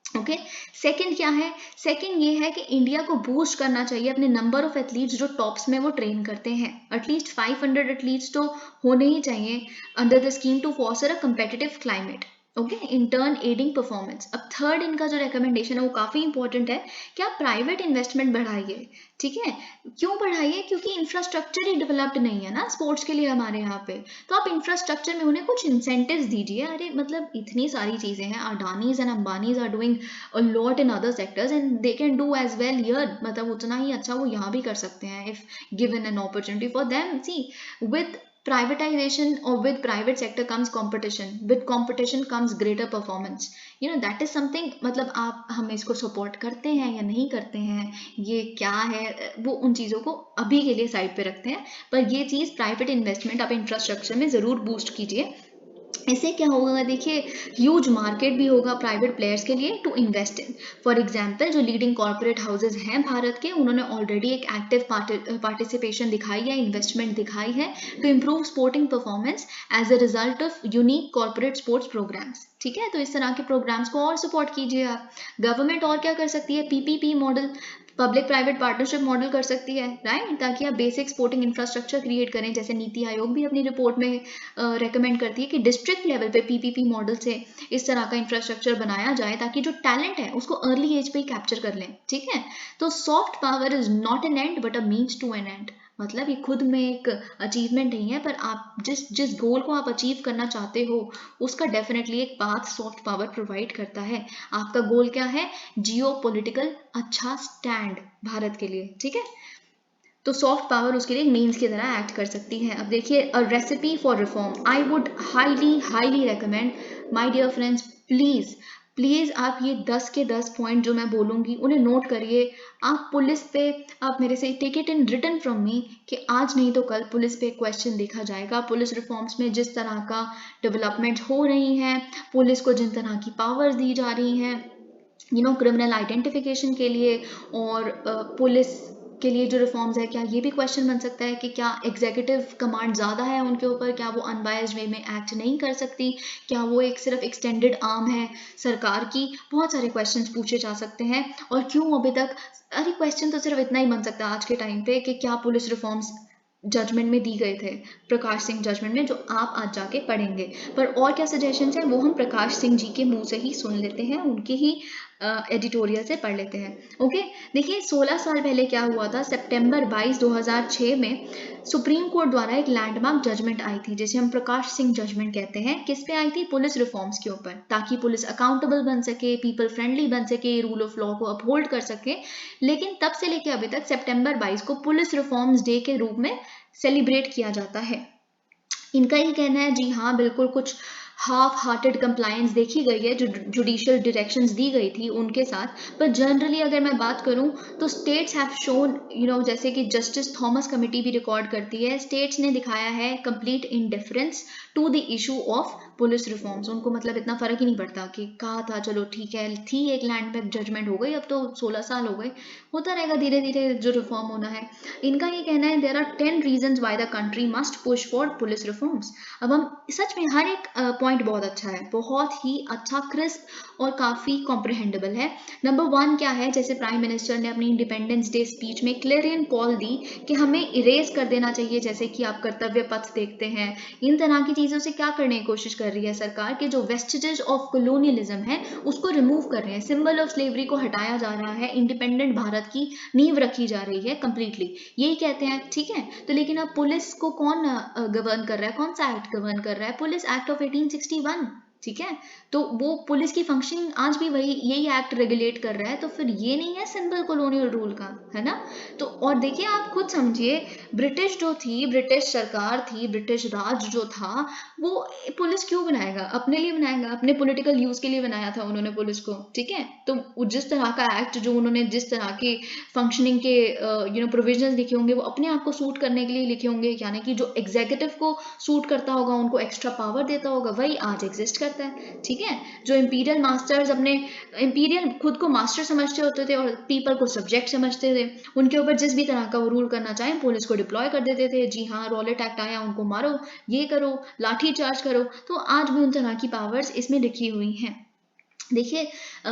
ओके, सेकंड क्या है, सेकंड ये है कि इंडिया को बूस्ट करना चाहिए अपने नंबर ऑफ एथलीट्स जो टॉप्स में वो ट्रेन करते हैं। एटलीस्ट 500 एथलीट्स तो होने ही चाहिए under the scheme to foster a competitive climate. Okay, in turn adding performance. अब थर्ड इनका जो रिकमेंडेशन है वो काफ़ी इंपॉर्टेंट है कि आप प्राइवेट इन्वेस्टमेंट बढ़ाइए। ठीक है, क्यों बढ़ाइए, क्योंकि इंफ्रास्ट्रक्चर ही डेवलप्ड नहीं है ना स्पोर्ट्स के लिए हमारे यहाँ पे। तो आप इंफ्रास्ट्रक्चर में उन्हें कुछ इंसेंटिव्स दीजिए। अरे मतलब इतनी सारी चीज़ें हैं, Adanis and Ambanis are doing a lot in other sectors and they can do as well here. मतलब उतना ही अच्छा वो यहाँ भी कर सकते हैं if given an opportunity for them. See, with privatization or with private sector comes competition, with competition comes greater performance, you know, that is something। मतलब आप हम इसको सपोर्ट करते हैं या नहीं करते हैं, ये क्या है, वो उन चीज़ों को अभी के लिए साइड पे रखते हैं, पर ये चीज़ प्राइवेट इन्वेस्टमेंट आप इंफ्रास्ट्रक्चर में ज़रूर बूस्ट कीजिए। इससे क्या होगा, देखिए ह्यूज मार्केट भी होगा प्राइवेट प्लेयर्स के लिए to invest in. For example जो लीडिंग कॉर्पोरेट हाउसेज हैं भारत के, उन्होंने ऑलरेडी एक एक्टिव पार्टिसिपेशन दिखाई है, इन्वेस्टमेंट दिखाई है to improve sporting performance as a result of unique corporate sports programmes. ठीक है, तो इस तरह के प्रोग्राम्स को और सपोर्ट कीजिए आप। गवर्नमेंट और क्या कर सकती है, PPP model, public private partnership model कर सकती है, राइट, ताकि आप बेसिक स्पोर्टिंग इंफ्रास्ट्रक्चर क्रिएट करें। जैसे नीति आयोग भी अपनी रिपोर्ट में रेकमेंड करती है कि डिस्ट्रिक्ट लेवल पे PPP मॉडल से इस तरह का इंफ्रास्ट्रक्चर बनाया जाए, ताकि जो टैलेंट है उसको अर्ली एज पे ही कैप्चर कर लें। ठीक है, तो soft power is not an end but a means to an end. मतलब ये खुद में एक अचीवमेंट नहीं है, पर आप जिस गोल को आप अचीव करना चाहते हो उसका डेफिनेटली एक पाथ सॉफ्ट पावर प्रोवाइड करता है। आपका गोल क्या है, जियो पॉलिटिकल अच्छा स्टैंड भारत के लिए। ठीक है, तो सॉफ्ट पावर उसके लिए मीन्स की तरह एक्ट कर सकती है। अब देखिए, a recipe for reform, I would highly recommend my dear friends, please please आप ये 10 के 10 पॉइंट जो मैं बोलूँगी उन्हें नोट करिए। आप पुलिस पे, आप मेरे से take it in written from me कि आज नहीं तो कल पुलिस पे क्वेश्चन देखा जाएगा। पुलिस रिफॉर्म्स में जिस तरह का डेवलपमेंट हो रही हैं, पुलिस को जिन तरह की पावर्स दी जा रही हैं, क्रिमिनल आइडेंटिफिकेशन के लिए, और पुलिस के लिए जो रिफॉर्म्स है, क्या ये भी क्वेश्चन बन सकता है कि क्या एग्जीक्यूटिव कमांड ज़्यादा है उनके ऊपर, क्या वो अनबायस्ड वे में एक्ट नहीं कर सकती, क्या वो एक सिर्फ एक्सटेंडेड आर्म है सरकार की। बहुत सारे क्वेश्चंस पूछे जा सकते हैं। और क्यों अभी तक, अरे क्वेश्चन तो सिर्फ इतना ही बन सकता है आज के टाइम पे कि क्या पुलिस रिफॉर्म्स जजमेंट में दी गए थे, प्रकाश सिंह जजमेंट में, जो आप आज जाके पढ़ेंगे। पर और क्या सजेशंस हैं वो हम प्रकाश सिंह जी के मुंह से ही सुन लेते हैं, उनके ही एडिटोरियल से पढ़ लेते हैं। ओके, देखिए 16 साल पहले क्या हुआ था, सितंबर 22 2006 में सुप्रीम कोर्ट द्वारा एक लैंडमार्क जजमेंट आई थी, जिसे हम प्रकाश सिंह जजमेंट कहते हैं। किस पे आई थी? पुलिस रिफॉर्म्स के ऊपर, ताकि पुलिस अकाउंटेबल बन सके, पीपल फ्रेंडली बन सके, रूल ऑफ लॉ को अपहोल्ड कर सके। लेकिन तब से लेके अभी तक सितंबर 22 को पुलिस रिफॉर्म्स डे के रूप में सेलिब्रेट किया जाता है। इनका ये कहना है, जी हाँ बिल्कुल, कुछ हाफ हार्टेड कंप्लायंस देखी गई है, जो जुडिशियल डायरेक्शंस दी गई थी उनके साथ, पर जनरली अगर मैं बात करूं तो स्टेट्स हैव शोन, जैसे कि जस्टिस थॉमस कमेटी भी रिकॉर्ड करती है, स्टेट्स ने दिखाया है complete indifference to the issue of police reforms. उनको मतलब इतना फर्क ही नहीं पड़ता कि कहा था चलो ठीक है, थी एक लैंडमार्क जजमेंट, हो गई, अब तो 16 साल हो गए, होता रहेगा धीरे धीरे जो रिफॉर्म होना है। इनका ये कहना है, there are 10 reasons why the country must push for police reforms. अब हम सच में हर एक पॉइंट बहुत अच्छा है, बहुत ही अच्छा, क्रिस्प और काफी कॉम्प्रिहेंडेबल है। नंबर 1 क्या है, जैसे प्राइम मिनिस्टर ने अपनी इंडिपेंडेंस डे स्पीच में क्लेरियन कॉल दी कि हमें इरेज कर देना चाहिए, जैसे कि आप कर्तव्य पथ देखते हैं, इन तरह की चीजों से क्या करने की कोशिश कर रही है सरकार, कि जो वेस्टेजेस ऑफ कॉलोनियलिज्म है उसको रिमूव कर रहे हैं, सिंबल ऑफ स्लेवरी को हटाया जा रहा है, इंडिपेंडेंट भारत की नींव रखी जा रही है कंप्लीटली, यही कहते हैं। ठीक है, तो लेकिन अब पुलिस को कौन गवर्न कर रहा है, कौन सा एक्ट गवर्न कर रहा है? Police act of 1861। ठीक है, तो वो पुलिस की फंक्शनिंग आज भी वही, यही एक्ट रेगुलेट कर रहा है, तो फिर ये नहीं है सिंपल कॉलोनियल रूल का, है ना? तो और देखिए आप खुद समझिए, ब्रिटिश जो थी, ब्रिटिश सरकार थी, ब्रिटिश राज जो था, वो पुलिस क्यों बनाएगा? अपने लिए बनाएगा, अपने पॉलिटिकल यूज के लिए बनाया था उन्होंने पुलिस को। ठीक है, तो जिस तरह का एक्ट, जो उन्होंने जिस तरह के फंक्शनिंग के प्रोविजंस लिखे होंगे, वो अपने आप को सूट करने के लिए लिखे होंगे, यानी कि जो एग्जीक्यूटिव को सूट करता होगा, उनको एक्स्ट्रा पावर देता होगा, वही आज एग्जिस्ट करता है। ठीक है, जो इंपीरियल मास्टर्स अपने इंपीरियल खुद को मास्टर समझते होते थे और पीपल को सब्जेक्ट समझते थे, उनके ऊपर जिस भी तरह का वो रूल करना चाहें पुलिस को डिप्लॉय कर देते थे। जी हाँ, रॉलेट एक्ट आया, उनको मारो, ये करो, लाठी चार्ज करो, तो आज भी उन तरह की पावर्स इसमें लिखी हुई हैं। देखिए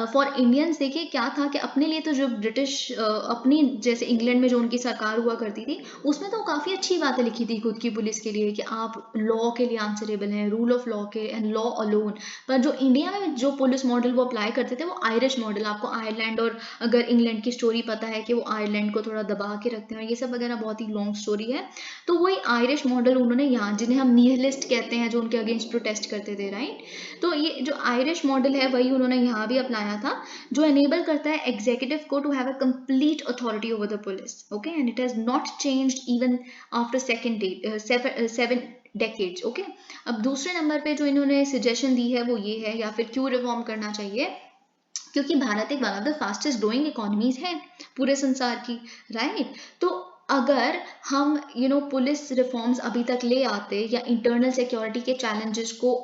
फॉर इंडियंस, देखिए क्या था कि अपने लिए तो जो ब्रिटिश अपनी, जैसे इंग्लैंड में जो उनकी सरकार हुआ करती थी, उसमें तो काफ़ी अच्छी बातें लिखी थी खुद की पुलिस के लिए, कि आप लॉ के लिए आंसरेबल हैं, रूल ऑफ लॉ के, एंड लॉ अलोन। पर जो इंडिया में जो पुलिस मॉडल वो अप्लाई करते थे, वो आयरिश मॉडल, आपको आयरलैंड और अगर इंग्लैंड की स्टोरी पता है कि वो आयरलैंड को थोड़ा दबा के रखते हैं, ये सब वगैरह बहुत ही लॉन्ग स्टोरी है, तो वही आयरिश मॉडल उन्होंने यहाँ, जिन्हें हम निहिलिस्ट कहते हैं, जो उनके अगेंस्ट प्रोटेस्ट करते थे, राइट, तो ये जो आयरिश मॉडल है वही उन्होंने यहाँ भी अपनाया था, जो एनेबल करता है एग्जीक्यूटिव को to have a complete authority over the police. Okay, and it has not changed even after 7 decades. Okay, अब दूसरे नंबर पे जो इन्होंने सजेशन दी है वो ये है, या फिर क्यों रिफॉर्म करना चाहिए, क्योंकि भारत एक one of the fastest growing economies है पूरे संसार की, राइट। तो अगर हम पुलिस रिफॉर्म्स अभी तक ले आते, या इंटरनल सिक्योरिटी के चैलेंजेस को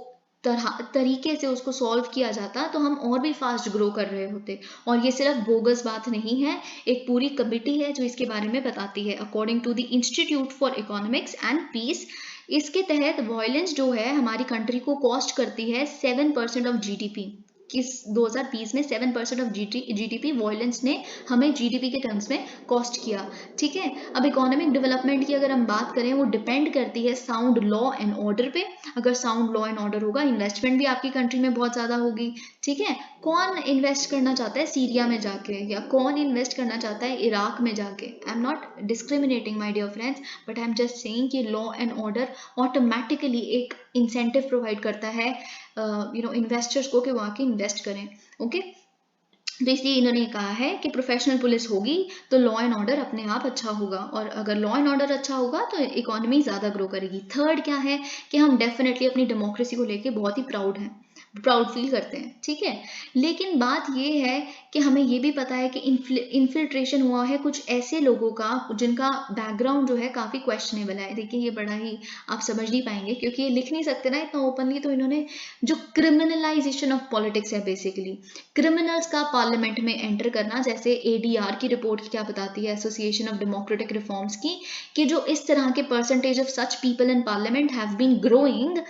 तरीके से उसको सॉल्व किया जाता, तो हम और भी फास्ट ग्रो कर रहे होते। और ये सिर्फ बोगस बात नहीं है, एक पूरी कमिटी है जो इसके बारे में बताती है, according to the Institute for Economics and Peace. इसके तहत वायलेंस जो है हमारी कंट्री को कॉस्ट करती है 7% ऑफ जीडीपी। किस 2020 में 7% ऑफ जीडीपी वायलेंस ने हमें जीडीपी के टर्म्स में कॉस्ट किया। ठीक है, अब इकोनॉमिक डेवलपमेंट की अगर हम बात करें, वो डिपेंड करती है साउंड लॉ एंड ऑर्डर पे। अगर साउंड लॉ एंड ऑर्डर होगा, इन्वेस्टमेंट भी आपकी कंट्री में बहुत ज़्यादा होगी। ठीक है, कौन इन्वेस्ट करना चाहता है सीरिया में जाके, या कौन इन्वेस्ट करना चाहता है इराक में जाके? I am not discriminating my dear friends, but I am just saying कि लॉ एंड ऑर्डर ऑटोमेटिकली एक इंसेंटिव प्रोवाइड करता है इन्वेस्टर्स को, कि वो आके इन्वेस्ट करें। ओके, तो इसलिए इन्होंने कहा है कि प्रोफेशनल पुलिस होगी तो लॉ एंड ऑर्डर अपने आप अच्छा होगा, और अगर लॉ एंड ऑर्डर अच्छा होगा तो इकोनॉमी ज़्यादा ग्रो करेगी। थर्ड क्या है, कि हम डेफिनेटली अपनी डेमोक्रेसी को लेके बहुत ही प्राउड फील करते हैं। ठीक है, लेकिन बात ये है कि हमें ये भी पता है कि इन्फिल्ट्रेशन हुआ है कुछ ऐसे लोगों का जिनका बैकग्राउंड जो है काफ़ी क्वेश्चनेबल है। देखिए ये बड़ा ही आप समझ नहीं पाएंगे, क्योंकि ये लिख नहीं सकते ना इतना ओपनली, तो इन्होंने जो क्रिमिनलाइजेशन ऑफ पॉलिटिक्स है, बेसिकली क्रिमिनल्स का पार्लियामेंट में एंटर करना, जैसे एडीआर की रिपोर्ट क्या बताती है, एसोसिएशन ऑफ डेमोक्रेटिक रिफॉर्म्स की, कि जो इस तरह के percentage of such people in parliament have been growing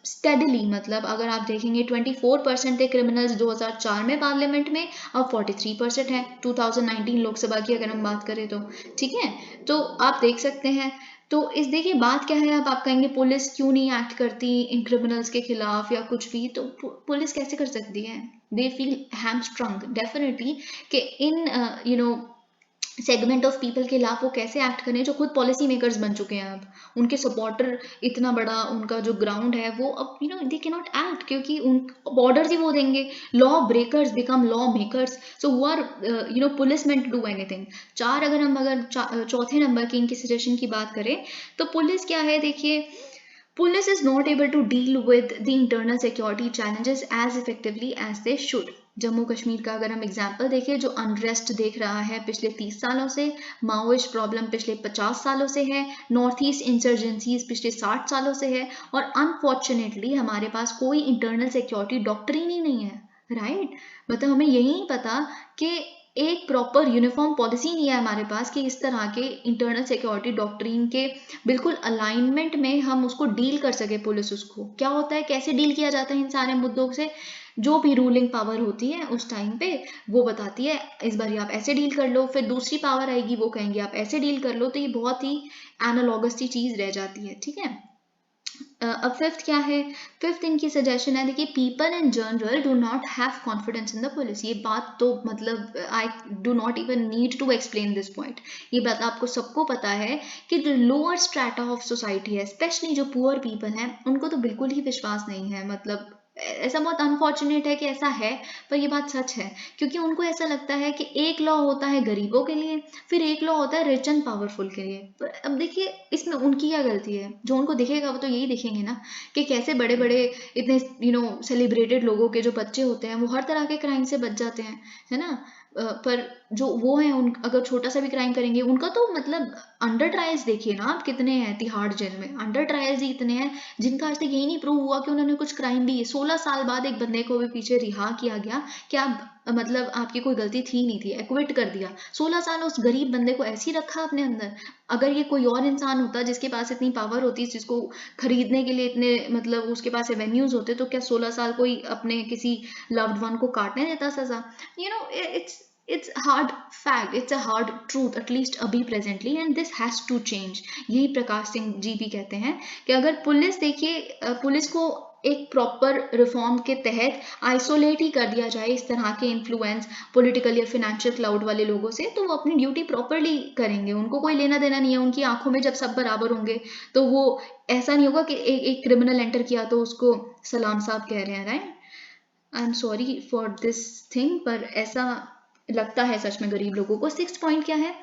steadily. मतलब अगर आप देखेंगे 24% थे क्रिमिनल्स 2004 में पार्लियामेंट में, अब 43% है 2019 लोकसभा की अगर हम बात करें तो। ठीक है, तो आप देख सकते हैं, तो इस देखिए बात क्या है, अब आप कहेंगे पुलिस क्यों नहीं एक्ट करती इन क्रिमिनल्स के खिलाफ या कुछ भी, तो पुलिस कैसे कर सकती है? दे फील हैमस्ट्रंग डेफिनेटली कि इन सेगमेंट ऑफ पीपल के खिलाफ वो कैसे एक्ट करें जो खुद पॉलिसी मेकर्स बन चुके हैं। अब उनके सपोर्टर इतना बड़ा उनका जो ग्राउंड है वो अब दे कैन नॉट एक्ट, क्योंकि उन बॉर्डर्स ही वो देंगे। Law breakers become law makers, so who are police meant to do anything. अगर चौथे नंबर की इनकी सजेशन की बात करें तो पुलिस क्या है, देखिए Police is not able to deal with the internal security challenges as effectively as they should. Jammu Kashmir का अगर हम एग्जाम्पल देखें, जो अनरेस्ट देख रहा है पिछले 30 सालों से, माओइस्ट प्रॉब्लम पिछले 50 सालों से है, नॉर्थ ईस्ट इंसर्जेंसीज पिछले 60 सालों से है, और अनफॉर्चुनेटली हमारे पास कोई इंटरनल सिक्योरिटी डॉक्ट्रिन ही नहीं है, राइट? मतलब हमें यही नहीं पता कि एक प्रॉपर यूनिफॉर्म पॉलिसी नहीं है हमारे पास कि इस तरह के इंटरनल सिक्योरिटी डॉक्ट्रिन के बिल्कुल अलाइनमेंट में हम उसको डील कर सके। पुलिस उसको क्या होता है, कैसे डील किया जाता है इन सारे मुद्दों से, जो भी रूलिंग पावर होती है उस टाइम पे वो बताती है इस बार आप ऐसे डील कर लो, फिर दूसरी पावर आएगी वो कहेंगे आप ऐसे डील कर लो, तो ये बहुत ही एनालॉगस सी चीज रह जाती है, ठीक है। अब फिफ्थ क्या है, फिफ्थ इनकी सजेशन है, देखिए people in general do not have confidence in the police. ये बात तो मतलब I do not even need to explain this point. ये बात आपको सबको पता है कि जो लोअर स्ट्रैटा ऑफ सोसाइटी है, स्पेशली जो पुअर पीपल हैं, उनको तो बिल्कुल ही विश्वास नहीं है। मतलब ऐसा बहुत अनफॉर्चुनेट है कि ऐसा है, पर ये बात सच है, क्योंकि उनको ऐसा लगता है कि एक लॉ होता है गरीबों के लिए, फिर एक लॉ होता है रिच एंड पावरफुल के लिए। पर अब देखिए इसमें उनकी क्या गलती है, जो उनको दिखेगा वो तो यही दिखेंगे ना कि कैसे बड़े बड़े इतने सेलिब्रेटेड लोगों के जो बच्चे होते हैं वो हर तरह के क्राइम से बच जाते हैं, है ना। पर जो वो हैं उन अगर छोटा सा भी क्राइम करेंगे उनका तो मतलब अंडर ट्रायल्स देखिए ना आप, कितने हैं तिहाड़ जेल में, अंडर ट्रायल्स ही इतने हैं जिनका आज तक यही नहीं प्रूव हुआ कि उन्होंने कुछ क्राइम भी। 16 साल बाद एक बंदे को भी पीछे रिहा किया गया कि आप मतलब आपकी कोई गलती थी नहीं थी, एक्विट कर दिया। 16 साल उस गरीब बंदे को ऐसे ही रखा अपने अंदर। अगर ये कोई और इंसान होता जिसके पास इतनी पावर होती, जिसको खरीदने के लिए इतने मतलब उसके पास एवेन्यूज होते, तो क्या 16 साल कोई अपने किसी लव्ड वन को काटने देता सजा? it's hard fact, it's a hard truth, at least अभी presently, and this has to change। यही प्रकाश सिंह जी भी कहते हैं कि अगर पुलिस देखिए पुलिस को एक प्रॉपर रिफॉर्म के तहत आइसोलेट ही कर दिया जाए इस तरह के इन्फ्लुएंस पॉलिटिकल या फिनेंशियल क्लाउड वाले लोगों से, तो वो अपनी ड्यूटी प्रॉपरली करेंगे। उनको कोई लेना देना नहीं है, उनकी आंखों में जब सब बराबर होंगे तो वो ऐसा नहीं होगा कि एक क्रिमिनल एंटर किया तो उसको सलाम साहब कह रहे हैं, right. I am sorry for this thing, पर ऐसा लगता है सच में गरीब लोगों को। सिक्स पॉइंट क्या है,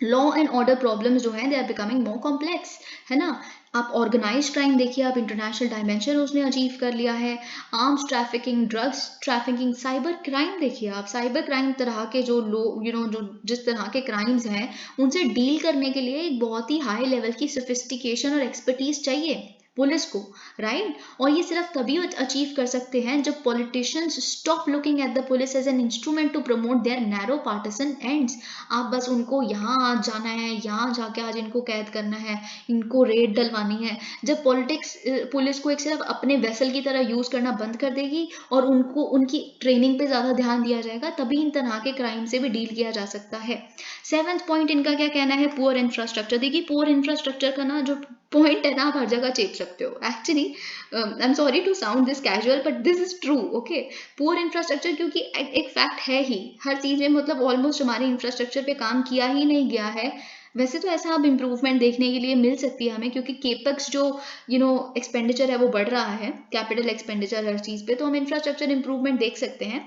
लॉ एंड ऑर्डर प्रॉब्लम्स जो हैं they are becoming more complex, है ना। आप ऑर्गेनाइज क्राइम देखिए, आप इंटरनेशनल डायमेंशन उसने अचीव कर लिया है। Arms trafficking, drugs trafficking, cyber crime देखिए आप, साइबर क्राइम तरह के जो लोग जो जिस तरह के क्राइम्स हैं उनसे डील करने के लिए एक बहुत ही हाई लेवल की सोफिस्टिकेशन और एक्सपर्टीज चाहिए पुलिस को, राइट। और ये सिर्फ तभी अचीव कर सकते हैं जब politicians stop looking at the police as an instrument to promote their narrow partisan ends. आप बस उनको यहाँ आज जाना है, यहाँ जाके आज इनको कैद करना है, इनको रेड डलवानी है। जब पॉलिटिक्स पुलिस को एक सिर्फ अपने वेसल की तरह यूज करना बंद कर देगी और उनको उनकी ट्रेनिंग पे ज्यादा ध्यान दिया जाएगा, तभी इन तरह के क्राइम से भी डील किया जा सकता है। सेवेंथ पॉइंट इनका क्या कहना है, पुअर इंफ्रास्ट्रक्चर। देखिए पुअर इंफ्रास्ट्रक्चर का ना जो पॉइंट है ना, आप हर जगह चेप सकते हो। Actually I am sorry to sound this casual but this is true, okay. Poor infrastructure क्योंकि एक फैक्ट है ही, हर चीज में मतलब ऑलमोस्ट हमारे इंफ्रास्ट्रक्चर पे काम किया ही नहीं गया है। वैसे तो ऐसा अब इम्प्रूवमेंट देखने के लिए मिल सकती है हमें, क्योंकि केपेक्स जो एक्सपेंडिचर है वो बढ़ रहा है, कैपिटल एक्सपेंडिचर हर चीज पे, तो हम इंफ्रास्ट्रक्चर इंप्रूवमेंट देख सकते हैं।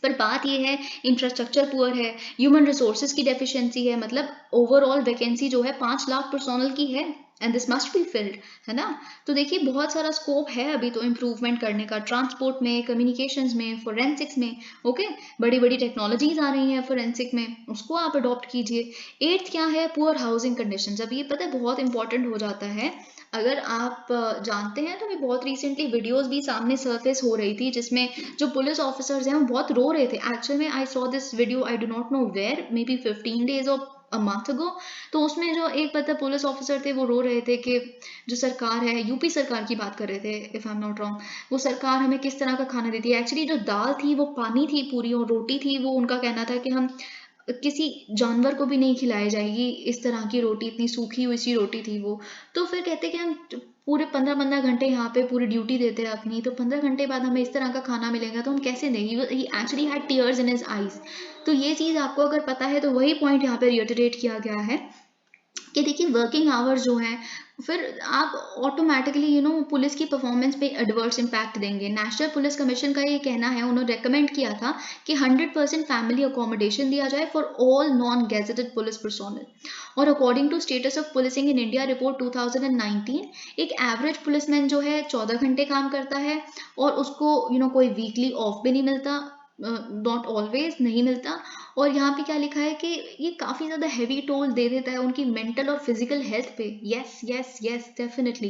पर बात यह है इंफ्रास्ट्रक्चर पुअर है, ह्यूमन रिसोर्सेज की डेफिशिएंसी है। मतलब ओवरऑल वैकेंसी जो है 5 लाख पर्सोनल की है and this must be filled, है ना। तो देखिए बहुत सारा स्कोप है अभी तो इम्प्रूवमेंट करने का, ट्रांसपोर्ट में, कम्युनिकेशंस में, फोरेंसिक्स में, ओके। बड़ी बड़ी टेक्नोलॉजीज आ रही हैं फोरेंसिक में, उसको आप अडॉप्ट कीजिए। एट्थ क्या है, पुअर हाउसिंग कंडीशंस। अब ये पता है बहुत इंपॉर्टेंट हो जाता है। अगर आप जानते हैं तो ये बहुत रिसेंटली वीडियोस भी सामने सरफेस हो रही थी जिसमें जो पुलिस ऑफिसर्स हैं वो बहुत रो रहे थे। एक्चुअल में I saw this video, I do not know where, maybe 15 days और अ मंथ अगो। तो उसमें जो एक पता पुलिस ऑफिसर थे वो रो रहे थे कि जो सरकार है, यूपी सरकार की बात कर रहे थे if I am not wrong, वो सरकार हमें किस तरह का खाना देती है। एक्चुअली जो दाल थी वो पानी थी पूरी और रोटी थी वो उनका कहना था कि हम किसी जानवर को भी नहीं खिलाई जाएगी इस तरह की रोटी, इतनी सूखी हुई सी रोटी थी वो। तो फिर कहते कि हम पूरे 15-15 घंटे यहाँ पे पूरी ड्यूटी देते हैं अपनी, तो 15 घंटे बाद हमें इस तरह का खाना मिलेगा तो हम कैसे देंगे। He actually had tears in his eyes. तो ये चीज़ आपको अगर पता है तो वही पॉइंट यहाँ पे रिटरेट किया गया है कि देखिए वर्किंग आवर्स जो हैं फिर आप ऑटोमेटिकली पुलिस की परफॉर्मेंस पे एडवर्स इम्पैक्ट देंगे। नेशनल पुलिस कमीशन का ये कहना है, उन्होंने रेकमेंड किया था कि 100% फैमिली अकोमोडेशन दिया जाए for all non gazetted police personnel. और according to status of policing in India report 2019, एक एवरेज पुलिसमैन जो है 14 घंटे काम करता है और उसको कोई वीकली ऑफ भी नहीं मिलता, नॉट ऑलवेज नहीं मिलता। और यहाँ पे क्या लिखा है कि ये काफ़ी ज़्यादा हैवी टोल दे देता है उनकी मेंटल और फिजिकल हेल्थ पे। Yes yes yes definitely.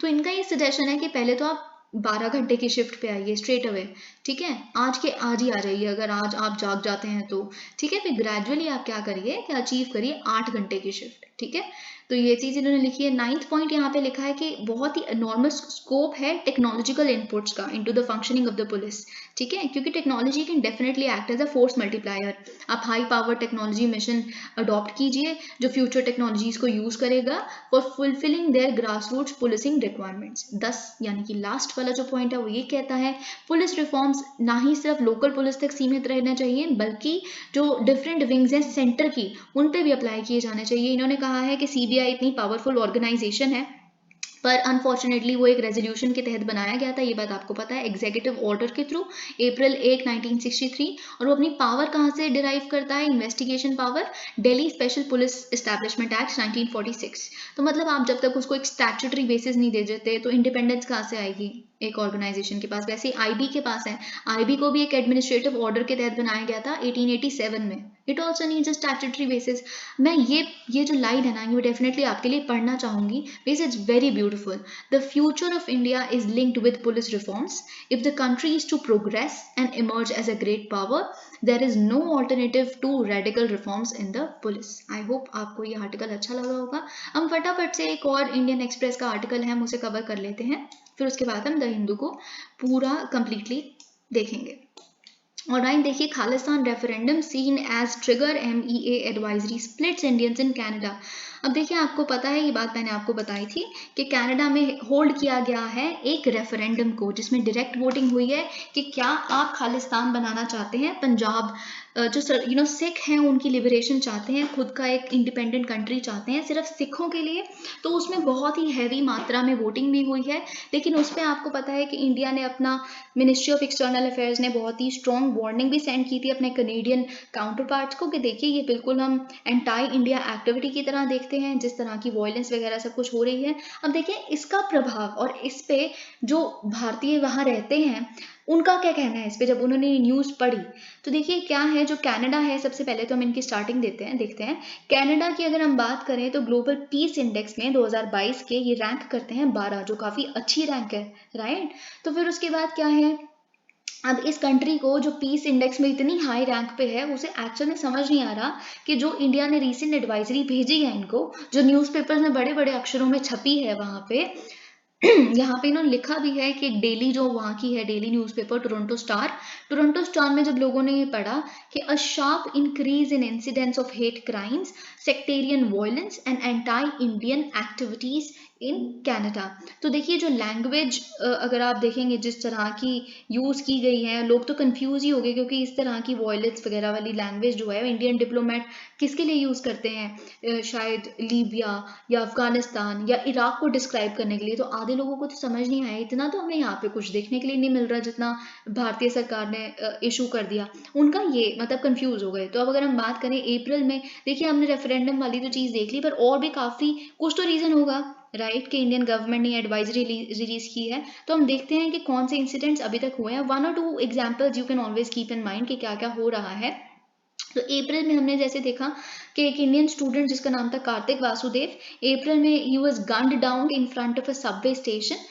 तो इनका ये सजेशन है कि पहले तो आप 12 घंटे की शिफ्ट पे आइए स्ट्रेट अवे, ठीक है, आज के आज ही आ जाइए अगर आज आप जाग जाते हैं तो, ठीक है। फिर ग्रेजुअली आप क्या करिए कि अचीव करिए 8 घंटे की शिफ्ट, ठीक है। तो ये चीज़ इन्होंने लिखी है। 9th पॉइंट यहाँ पे लिखा है कि बहुत ही एनॉर्मस स्कोप है टेक्नोलॉजिकल इनपुट्स का into the functioning of the police, ठीक है, क्योंकि technology can definitely act as a force multiplier. आप high power technology mission adopt कीजिए जो फ्यूचर टेक्नोलॉजीज को यूज करेगा for fulfilling their grass roots policing requirements. 10 यानी कि लास्ट वाला जो पॉइंट है वो ये कहता है पुलिस रिफॉर्म्स ना ही सिर्फ लोकल पुलिस तक सीमित रहना चाहिए बल्कि जो डिफरेंट विंग्स हैं सेंटर की उन पे भी अप्लाई किए जाने चाहिए। इन्होंने कहा है कि सीबीआई इतनी पावरफुल ऑर्गेनाइजेशन है पर अनफॉर्चुनेटली वो एक रेजोल्यूशन के तहत बनाया गया था, ये बात आपको पता है, एग्जीक्यूटिव ऑर्डर के थ्रू अप्रैल 1 1963। और वो अपनी पावर कहाँ से डिराइव करता है, investigation power, Delhi special police establishment act 1946। तो मतलब आप जब तक उसको एक स्टैट्यूटरी बेसिस नहीं दे देते तो इंडिपेंडेंस कहाँ से आएगी एक ऑर्गेनाइजेशन के पास। वैसे आईबी के पास है, आईबी को भी एक एडमिनिस्ट्रेटिव ऑर्डर के तहत बनाया गया था 1887 में। It also needs a statutory basis. मैं ये जो लाइन है ना ये डेफिनेटली आपके लिए पढ़ना चाहूंगी because it's very beautiful. The future of India is linked with police reforms. If the country is to progress and emerge as a great power there is no alternative to radical reforms in the police. I hope आपको ये article अच्छा लगा होगा। हम फटाफट से एक और इंडियन एक्सप्रेस का आर्टिकल है हम उसे कवर कर लेते हैं, फिर उसके बाद हम द हिंदू को पूरा कंप्लीटली देखेंगे। और राइट देखिए, Khalistan referendum seen edge trigger MEA advisory splits Indians in Canada. अब देखिए आपको पता है ये बात मैंने आपको बताई थी कि कनाडा में होल्ड किया गया है एक रेफरेंडम को जिसमें डायरेक्ट वोटिंग हुई है कि क्या आप खालिस्तान बनाना चाहते हैं, पंजाब जो सिख हैं उनकी लिबरेशन चाहते हैं, खुद का एक इंडिपेंडेंट कंट्री चाहते हैं सिर्फ सिखों के लिए। तो उसमें बहुत ही हैवी मात्रा में वोटिंग भी हुई है, लेकिन उस पर आपको पता है कि इंडिया ने अपना मिनिस्ट्री ऑफ एक्सटर्नल अफेयर्स ने बहुत ही स्ट्रॉन्ग वार्निंग भी सेंड की थी अपने कनेडियन काउंटर पार्ट्स को कि देखिए ये बिल्कुल हम एंटाई इंडिया एक्टिविटी की तरह देखते हैं, जिस तरह की वायलेंस वगैरह सब कुछ हो रही है। अब देखिए इसका प्रभाव और इस पे जो भारतीय वहाँ रहते हैं उनका क्या कहना है इस पे जब उन्होंने न्यूज़ पढ़ी। तो देखिए क्या है, जो कनाडा है, सबसे पहले तो हम इनकी स्टार्टिंग देखते हैं। कनाडा की अगर हम बात करें तो ग्लोबल पीस इंडेक्स में 2022 के ये रैंक करते हैं 12, जो काफ़ी अच्छी रैंक है, राइट। तो फिर उसके बाद क्या है, अब इस कंट्री को जो पीस इंडेक्स में इतनी हाई रैंक पे है उसे एक्चुअल में समझ नहीं आ रहा कि जो इंडिया ने रीसेंट एडवाइजरी भेजी है इनको, जो न्यूज़पेपर्स में बड़े बड़े अक्षरों में छपी है वहाँ पे यहाँ पे इन्होंने लिखा भी है कि डेली जो वहाँ की है डेली न्यूज़पेपर टोरंटो स्टार में जब लोगों ने ये पढ़ा कि a sharp increase in incidents of hate crimes, sectarian violence and anti Indian activities in Canada. तो देखिए जो लैंग्वेज अगर आप देखेंगे जिस तरह की यूज़ की गई है, लोग तो कंफ्यूज ही हो गए क्योंकि इस तरह की वॉयलेंस वगैरह वाली लैंग्वेज जो है इंडियन डिप्लोमेट किसके लिए यूज़ करते हैं, शायद लीबिया या अफगानिस्तान या इराक को डिस्क्राइब करने के लिए। तो आधे लोगों को तो समझ नहीं आया, इतना तो हमें यहाँ पे कुछ देखने के लिए नहीं मिल रहा जितना भारतीय सरकार ने इशू कर दिया, उनका ये मतलब कंफ्यूज हो गए। तो अब अगर हम बात करें अप्रैल में, देखिए हमने रेफरेंडम वाली तो चीज़ देख ली पर और भी काफ़ी कुछ तो रीज़न होगा, राइट, कि इंडियन गवर्नमेंट ने एडवाइजरी रिलीज की है। तो हम देखते हैं कि कौन से इंसिडेंट्स अभी तक हुए हैं। 1 or 2 examples you can always keep in mind कि क्या क्या हो रहा है। तो अप्रैल में हमने जैसे देखा कि एक इंडियन स्टूडेंट जिसका नाम था कार्तिक वासुदेव, अप्रैल में he was gunned down in front of a Subway station.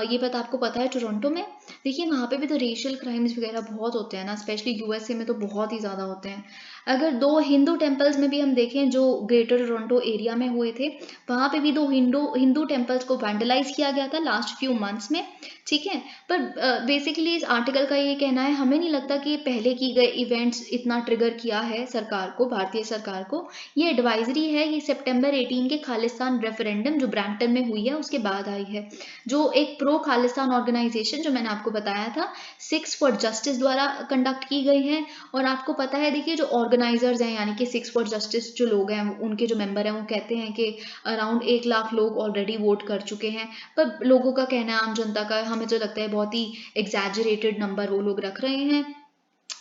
ये बात आपको पता है टोरंटो में। देखिए वहाँ पे भी तो रेशियल क्राइम्स वगैरह बहुत होते हैं ना, स्पेशली USA में तो बहुत ही ज़्यादा होते हैं। अगर 2 हिंदू टेम्पल्स में भी हम देखें जो ग्रेटर टोरंटो एरिया में हुए थे, वहाँ पे भी 2 हिंदू टेम्पल्स को वैंडलाइज किया गया था लास्ट फ्यू मंथ्स में, ठीक है। पर बेसिकली इस आर्टिकल का ये कहना है, हमें नहीं लगता कि पहले की गए इवेंट्स इतना ट्रिगर किया है सरकार को, भारतीय सरकार को। ये एडवाइजरी है, ये सितंबर 18 के खालिस्तान रेफरेंडम जो ब्रैम्पटन में हुई है उसके बाद आई है, जो एक प्रो खालिस्तान ऑर्गेनाइजेशन जो मैंने आपको बताया था, सिक्स फॉर जस्टिस द्वारा कंडक्ट की गई है। और आपको पता है, देखिए जो ऑर्गेनाइजर्स हैं यानी कि सिक्स फॉर जस्टिस जो लोग हैं, उनके जो मेंबर हैं, वो कहते हैं कि अराउंड 1 लाख लोग ऑलरेडी वोट कर चुके हैं। पर लोगों का कहना है, आम जनता का, हमें तो लगता है बहुत ही एग्जैजरेटेड नंबर वो लोग रख रहे हैं।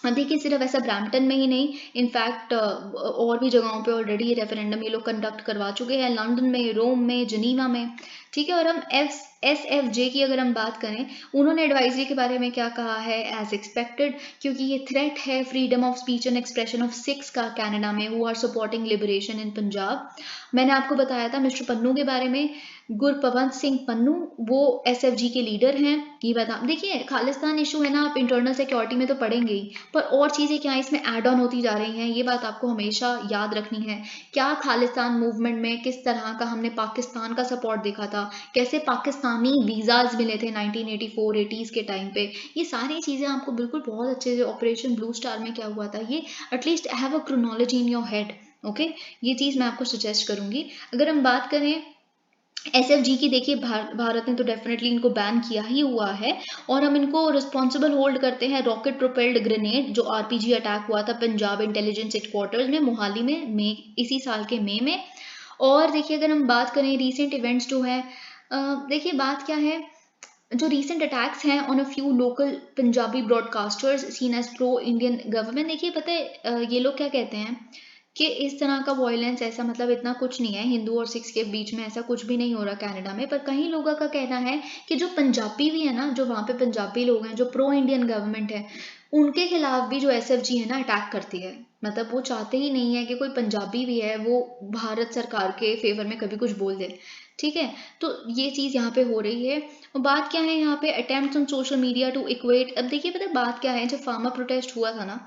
देखिए सिर्फ ऐसा ब्रैम्पटन में ही नहीं, इनफैक्ट और भी जगहों पे ऑलरेडी रेफरेंडम ये लोग कंडक्ट करवा चुके हैं, लंदन में, रोम में, जनीवा में, ठीक है। और हम SFJ की अगर हम बात करें, उन्होंने एडवाइजरी के बारे में क्या कहा है, एज एक्सपेक्टेड, क्योंकि ये थ्रेट है freedom of speech and expression of Sikhs का कनाडा में, हु आर सपोर्टिंग लिबरेशन इन पंजाब। मैंने आपको बताया था मिस्टर पन्नू के बारे में, गुरपवंत सिंह पन्नू, वो SFG के लीडर हैं। ये बात आप देखिए, खालिस्तान इशू है ना, आप इंटरनल सिक्योरिटी में तो पढ़ेंगे ही, पर और चीज़ें क्या इसमें ऐड ऑन होती जा रही हैं, ये बात आपको हमेशा याद रखनी है। क्या खालिस्तान मूवमेंट में किस तरह का हमने पाकिस्तान का सपोर्ट देखा था, कैसे पाकिस्तानी वीज़ाज मिले थे 1984-80s के टाइम पे, ये सारी चीज़ें आपको बिल्कुल बहुत अच्छे से, ऑपरेशन ब्लू स्टार में क्या हुआ था, ये at least have a chronology in your head, okay. ये चीज़ मैं आपको सजेस्ट करूँगी। अगर हम बात करें SFG की, देखिए भारत ने तो डेफिनेटली इनको बैन किया ही हुआ है, और हम इनको रिस्पॉन्सिबल होल्ड करते हैं रॉकेट प्रोपेल्ड ग्रेनेड जो RPG अटैक हुआ था पंजाब इंटेलिजेंस हेडक्वार्टर्स में मोहाली में इसी साल के मई में। और देखिए अगर हम बात करें रीसेंट इवेंट्स जो है, देखिए बात क्या है, जो recent attacks हैं on a few local Punjabi broadcasters seen as pro Indian government, देखिए पता है ये लोग क्या कहते हैं कि इस तरह का वायलेंस ऐसा मतलब इतना कुछ नहीं है, हिंदू और सिख्स के बीच में ऐसा कुछ भी नहीं हो रहा कनाडा में। पर कई लोगों का कहना है कि जो पंजाबी भी है ना, जो वहाँ पे पंजाबी लोग हैं जो प्रो इंडियन गवर्नमेंट है, उनके खिलाफ भी जो SFG है ना अटैक करती है। मतलब वो चाहते ही नहीं है कि कोई पंजाबी भी है वो भारत सरकार के फेवर में कभी कुछ बोल दे, ठीक है। तो ये चीज़ यहाँ पे हो रही है। और बात क्या है यहाँ पे, attempt on social media to equate, अब देखिए पता है बात क्या है, जब फार्मर प्रोटेस्ट हुआ था ना,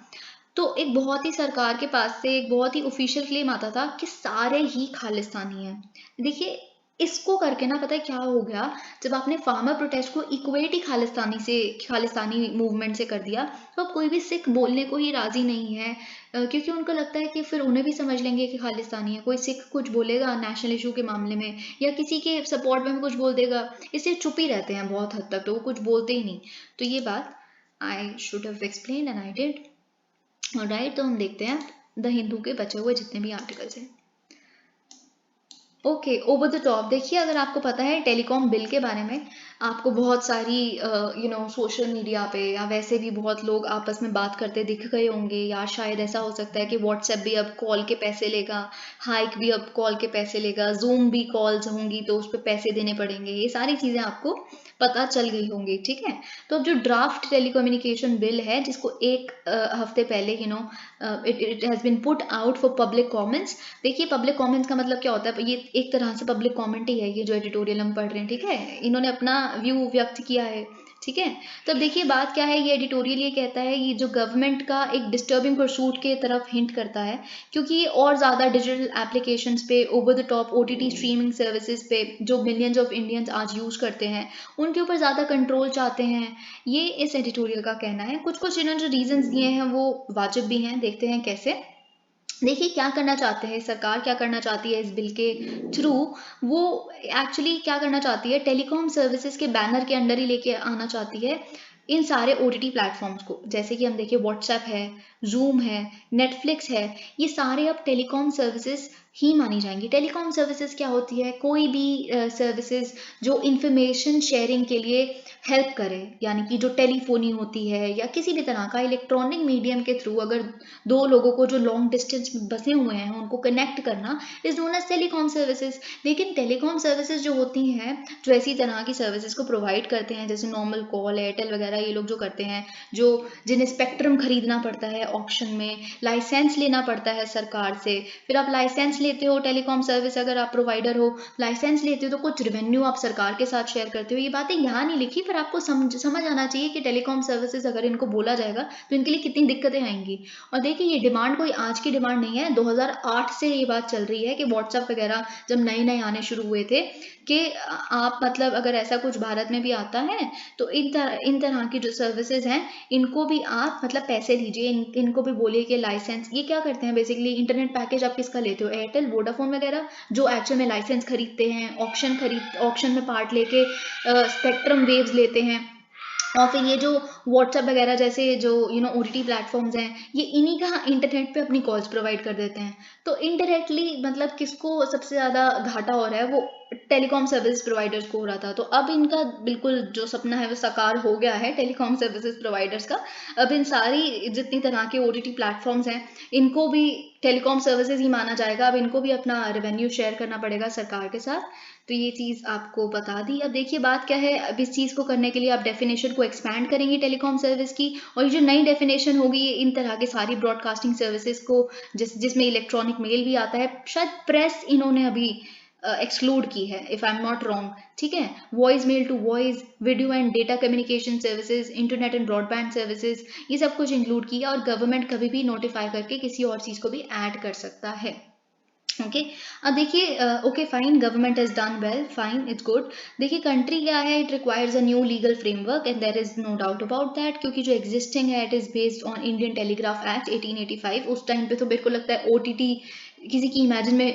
तो एक बहुत ही सरकार के पास से एक बहुत ही ऑफिशियल क्लेम आता था कि सारे ही खालिस्तानी हैं। देखिए इसको करके ना पता है क्या हो गया, जब आपने फार्मर प्रोटेस्ट को इक्वेट ही खालिस्तानी मूवमेंट से कर दिया, तो अब कोई भी सिख बोलने को ही राजी नहीं है, क्योंकि उनको लगता है कि फिर उन्हें भी समझ लेंगे कि खालिस्तानी है। कोई सिख कुछ बोलेगा नेशनल इशू के मामले में या किसी के सपोर्ट में भी कुछ बोल देगा, इससे चुप ही रहते हैं बहुत हद तक, तो वो कुछ बोलते ही नहीं। तो ये बात I should have explain and I did. Right, तो हम देखते हैं द हिंदू के बचे हुए जितने भी आर्टिकल्स हैं। ओके, ओवर द टॉप, देखिए अगर आपको पता है टेलीकॉम बिल के बारे में, आपको बहुत सारी सोशल मीडिया पे या वैसे भी बहुत लोग आपस में बात करते दिख गए होंगे, या शायद ऐसा हो सकता है कि व्हाट्सएप भी अब कॉल के पैसे लेगा, हाइक भी अब कॉल के पैसे लेगा, जूम भी कॉल्स होंगी तो उस पर पैसे देने पड़ेंगे, ये सारी चीज़ें आपको पता चल गई होंगी, ठीक है। तो अब जो ड्राफ्ट टेलीकम्युनिकेशन बिल है, जिसको एक हफ्ते पहले it has been put out for public comments. देखिए पब्लिक कमेंट्स का मतलब क्या होता है, ये एक तरह से पब्लिक कमेंट ही है, ये जो एडिटोरियल हम पढ़ रहे हैं, ठीक है, इन्होंने अपना व्यू व्यक्त किया है, ठीक है। तब देखिए बात क्या है, ये एडिटोरियल ये कहता है, ये जो गवर्नमेंट का एक डिस्टर्बिंग परसूट के तरफ हिंट करता है, क्योंकि ये और ज़्यादा डिजिटल एप्लीकेशंस पे, over the top OTT streaming services पे जो मिलियंस ऑफ इंडियंस आज यूज़ करते हैं, उनके ऊपर ज़्यादा कंट्रोल चाहते हैं, ये इस एडिटोरियल का कहना है। कुछ कुछ इन्होंने जो रीजंस दिए हैं वो वाजिब भी हैं, देखते हैं कैसे। देखिए क्या करना चाहते हैं सरकार, क्या करना चाहती है इस बिल के थ्रू, वो एक्चुअली क्या करना चाहती है, टेलीकॉम सर्विसेज के बैनर के अंडर ही लेके आना चाहती है इन सारे OTT प्लेटफॉर्म्स को। जैसे कि हम देखिए व्हाट्सएप है, जूम है, नेटफ्लिक्स है, ये सारे अब टेलीकॉम सर्विसेज ही मानी जाएंगी। टेलीकॉम सर्विसेज क्या होती है, कोई भी सर्विसेज जो इंफॉर्मेशन शेयरिंग के लिए हेल्प करे, यानी कि जो टेलीफोनी होती है या किसी भी तरह का इलेक्ट्रॉनिक मीडियम के थ्रू अगर दो लोगों को जो लॉन्ग डिस्टेंस में बसे हुए हैं उनको कनेक्ट करना, is known as telecom services. लेकिन टेलीकॉम सर्विसेज जो होती हैं, जो ऐसी तरह की सर्विसेज को प्रोवाइड करते हैं, जैसे नॉर्मल कॉल, एयरटेल वगैरह, ये लोग जो करते हैं, जो जिन्हें स्पेक्ट्रम खरीदना पड़ता है ऑक्शन में, लाइसेंस लेना पड़ता है सरकार से, फिर आप लाइसेंस लाइसेंस लेते हो टेलीकॉम सर्विस, अगर आप प्रोवाइडर हो, लाइसेंस लेते हो तो कुछ रेवेन्यू आप सरकार के साथ शेयर करते हो। ये बातें यहाँ नहीं लिखी, पर आपको समझ आना चाहिए कि टेलीकॉम सर्विसेज अगर इनको बोला जाएगा तो इनके लिए कितनी दिक्कतें आएंगी। और देखिए ये डिमांड कोई आज की डिमांड नहीं है, 2008 से ये बात चल रही है कि व्हाट्सएप वगैरह जब नए नए आने शुरू हुए थे कि आप मतलब अगर ऐसा कुछ भारत में भी आता है तो इन तरह की जो सर्विसेज हैं इनको भी आप मतलब पैसे लीजिए, इनको भी बोलिए कि लाइसेंस। ये क्या करते हैं बेसिकली, इंटरनेट पैकेज आप किसका लेते हो, एयरटेल, वोडाफोन वगैरह, जो एक्चुअल में लाइसेंस खरीदते हैं, ऑक्शन में पार्ट लेके स्पेक्ट्रम वेव्स लेते हैं। और फिर ये जो व्हाट्सएप वगैरह जैसे जो OTT प्लेटफॉर्म्स हैं, ये इन्हीं का इंटरनेट पे अपनी कॉल्स प्रोवाइड कर देते हैं। तो इनडायरेक्टली मतलब किसको सबसे ज़्यादा घाटा हो रहा है, वो टेलीकॉम सर्विस प्रोवाइडर्स को हो रहा था। तो अब इनका बिल्कुल जो सपना है वो साकार हो गया है टेलीकॉम सर्विसेज प्रोवाइडर्स का। अब इन सारी जितनी तरह के OTT प्लेटफॉर्म्स हैं इनको भी टेलीकॉम सर्विसेज ही माना जाएगा। अब इनको भी अपना रेवेन्यू शेयर करना पड़ेगा सरकार के साथ। तो ये चीज़ आपको बता दी। अब देखिए बात क्या है, अब इस चीज़ को करने के लिए आप डेफिनेशन को एक्सपैंड करेंगे टेलीकॉम सर्विस की, और ये जो नई डेफिनेशन होगी इन तरह के सारी ब्रॉडकास्टिंग सर्विसेज को जिसमें इलेक्ट्रॉनिक मेल भी आता है, शायद प्रेस इन्होंने अभी एक्सक्लूड की है if I am not wrong, ठीक है। Voice mail to voice, video and data communication services, internet and broadband services, ये सब कुछ इंक्लूड किया। और गवर्नमेंट कभी भी नोटिफाई करके किसी और चीज़ को भी ऐड कर सकता है। ओके अब देखिए okay fine, government has done well, fine, it's good. देखिए कंट्री क्या है, it requires a new legal framework and there is no doubt about that, क्योंकि जो एग्जिस्टिंग है it is based on Indian Telegraph Act 1885। उस time पे तो मेरे को लगता है OTT किसी की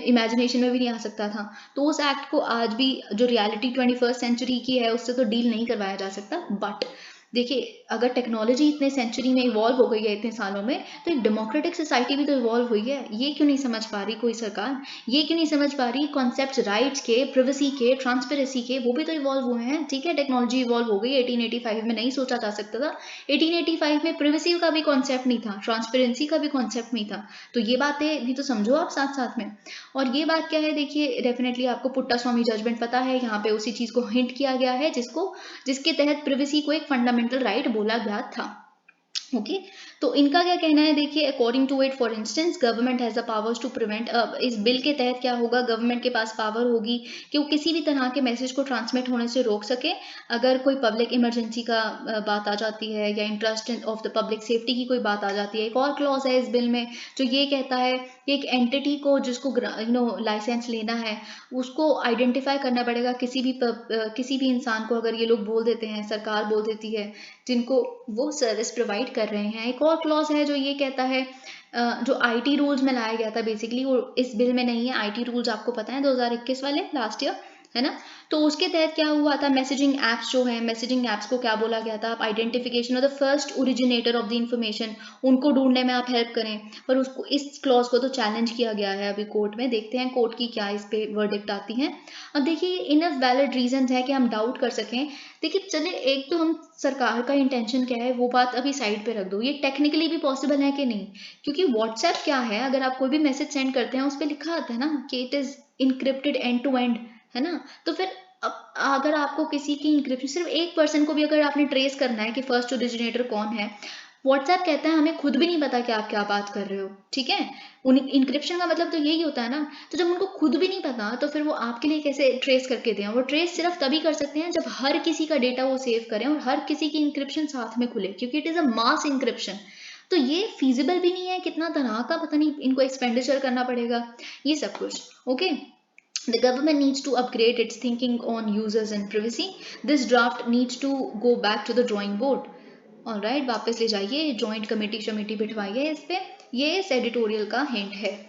इमेजिनेशन में भी नहीं आ सकता था। तो उस एक्ट को आज भी जो रियलिटी 21st सेंचुरी की है उससे तो डील नहीं करवाया जा सकता। बट देखिए अगर टेक्नोलॉजी इतने सेंचुरी में इवॉल्व हो गई है इतने सालों में, तो एक डेमोक्रेटिक सोसाइटी भी तो इवॉल्व हुई है। ये क्यों नहीं समझ पा रही कोई सरकार, ये क्यों नहीं समझ पा रही कॉन्सेप्ट्स राइट्स के, प्रिवेसी के, ट्रांसपेरेंसी के, वो भी तो इवॉल्व हुए हैं। ठीक है टेक्नोलॉजी इवॉल्व हो गई, 1885 में नहीं सोचा जा सकता था। 1885 में प्रिवेसी का भी कॉन्सेप्ट नहीं था, ट्रांसपेरेंसी का भी कॉन्सेप्ट नहीं था। तो ये बातें भी तो समझो आप साथ साथ में। और ये बात क्या है, देखिए डेफिनेटली आपको पुट्टा स्वामी जजमेंट पता है, यहाँ पे उसी चीज को हिंट किया गया है जिसके तहत प्रिवेसी को एक फंडामेंटल राइट बोला गया था। ओके तो इनका क्या कहना है, देखिए according to it for instance government has the powers to prevent. इस बिल के तहत क्या होगा, गवर्नमेंट के पास पावर होगी कि वो किसी भी तरह के मैसेज को ट्रांसमिट होने से रोक सके। अगर कोई पब्लिक इमरजेंसी का बात आ जाती है या interest of the public safety की कोई बात आ जाती है। एक और क्लॉज है इस बिल में जो ये कहता है कि एक एंटिटी को जिसको लाइसेंस लेना है उसको आइडेंटिफाई करना पड़ेगा किसी भी इंसान को, अगर ये लोग बोल देते हैं, सरकार बोल देती है, जिनको वो सर्विस प्रोवाइड कर रहे हैं। एक और क्लॉज है जो ये कहता है जो IT रूल्स में लाया गया था बेसिकली, वो इस बिल में नहीं है। IT रूल्स आपको पता है 2021 वाले, लास्ट ईयर, है ना। तो उसके तहत क्या हुआ था, मैसेजिंग एप्स जो है, मैसेजिंग एप्स को क्या बोला गया था, आप identification of the first originator of the information उनको ढूंढने में आप हेल्प करें। पर उसको इस क्लॉज को तो चैलेंज किया गया है अभी कोर्ट में, देखते हैं कोर्ट की क्या इस पे वर्डिक्ट आती है। अब देखिए इनफ वैलिड रीजंस है कि हम डाउट कर सकें। देखिए चले एक तो हम सरकार का इंटेंशन क्या है वो बात अभी साइड पे रख दो, ये टेक्निकली भी पॉसिबल है कि नहीं, क्योंकि व्हाट्सएप क्या है, अगर आप कोई भी मैसेज सेंड करते हैं उस पर लिखा आता है ना कि it is encrypted end to end, है ना। तो फिर अगर आपको किसी की इंक्रिप्शन, सिर्फ एक पर्सन को भी अगर आपने ट्रेस करना है कि फर्स्ट ओरिजिनेटर कौन है, व्हाट्सएप कहता है हमें खुद भी नहीं पता कि आप क्या बात कर रहे हो, ठीक है। इंक्रिप्शन का मतलब तो यही होता है ना। तो जब उनको खुद भी नहीं पता तो फिर वो आपके लिए कैसे ट्रेस करके दें। वो ट्रेस सिर्फ तभी कर सकते हैं जब हर किसी का डेटा वो सेव करें और हर किसी की इंक्रिप्शन साथ में खुले, क्योंकि it is a mass encryption. तो ये फीजिबल भी नहीं है, कितना तरह का पता नहीं इनको एक्सपेंडिचर करना पड़ेगा, ये सब कुछ। Okay The government needs to upgrade its thinking on users and privacy. This draft needs to go back to the drawing board. Alright वापस ले जाइए, जॉइंट कमेटी बिठवाइए इस पे। ये इस एडिटोरियल का हिंट है।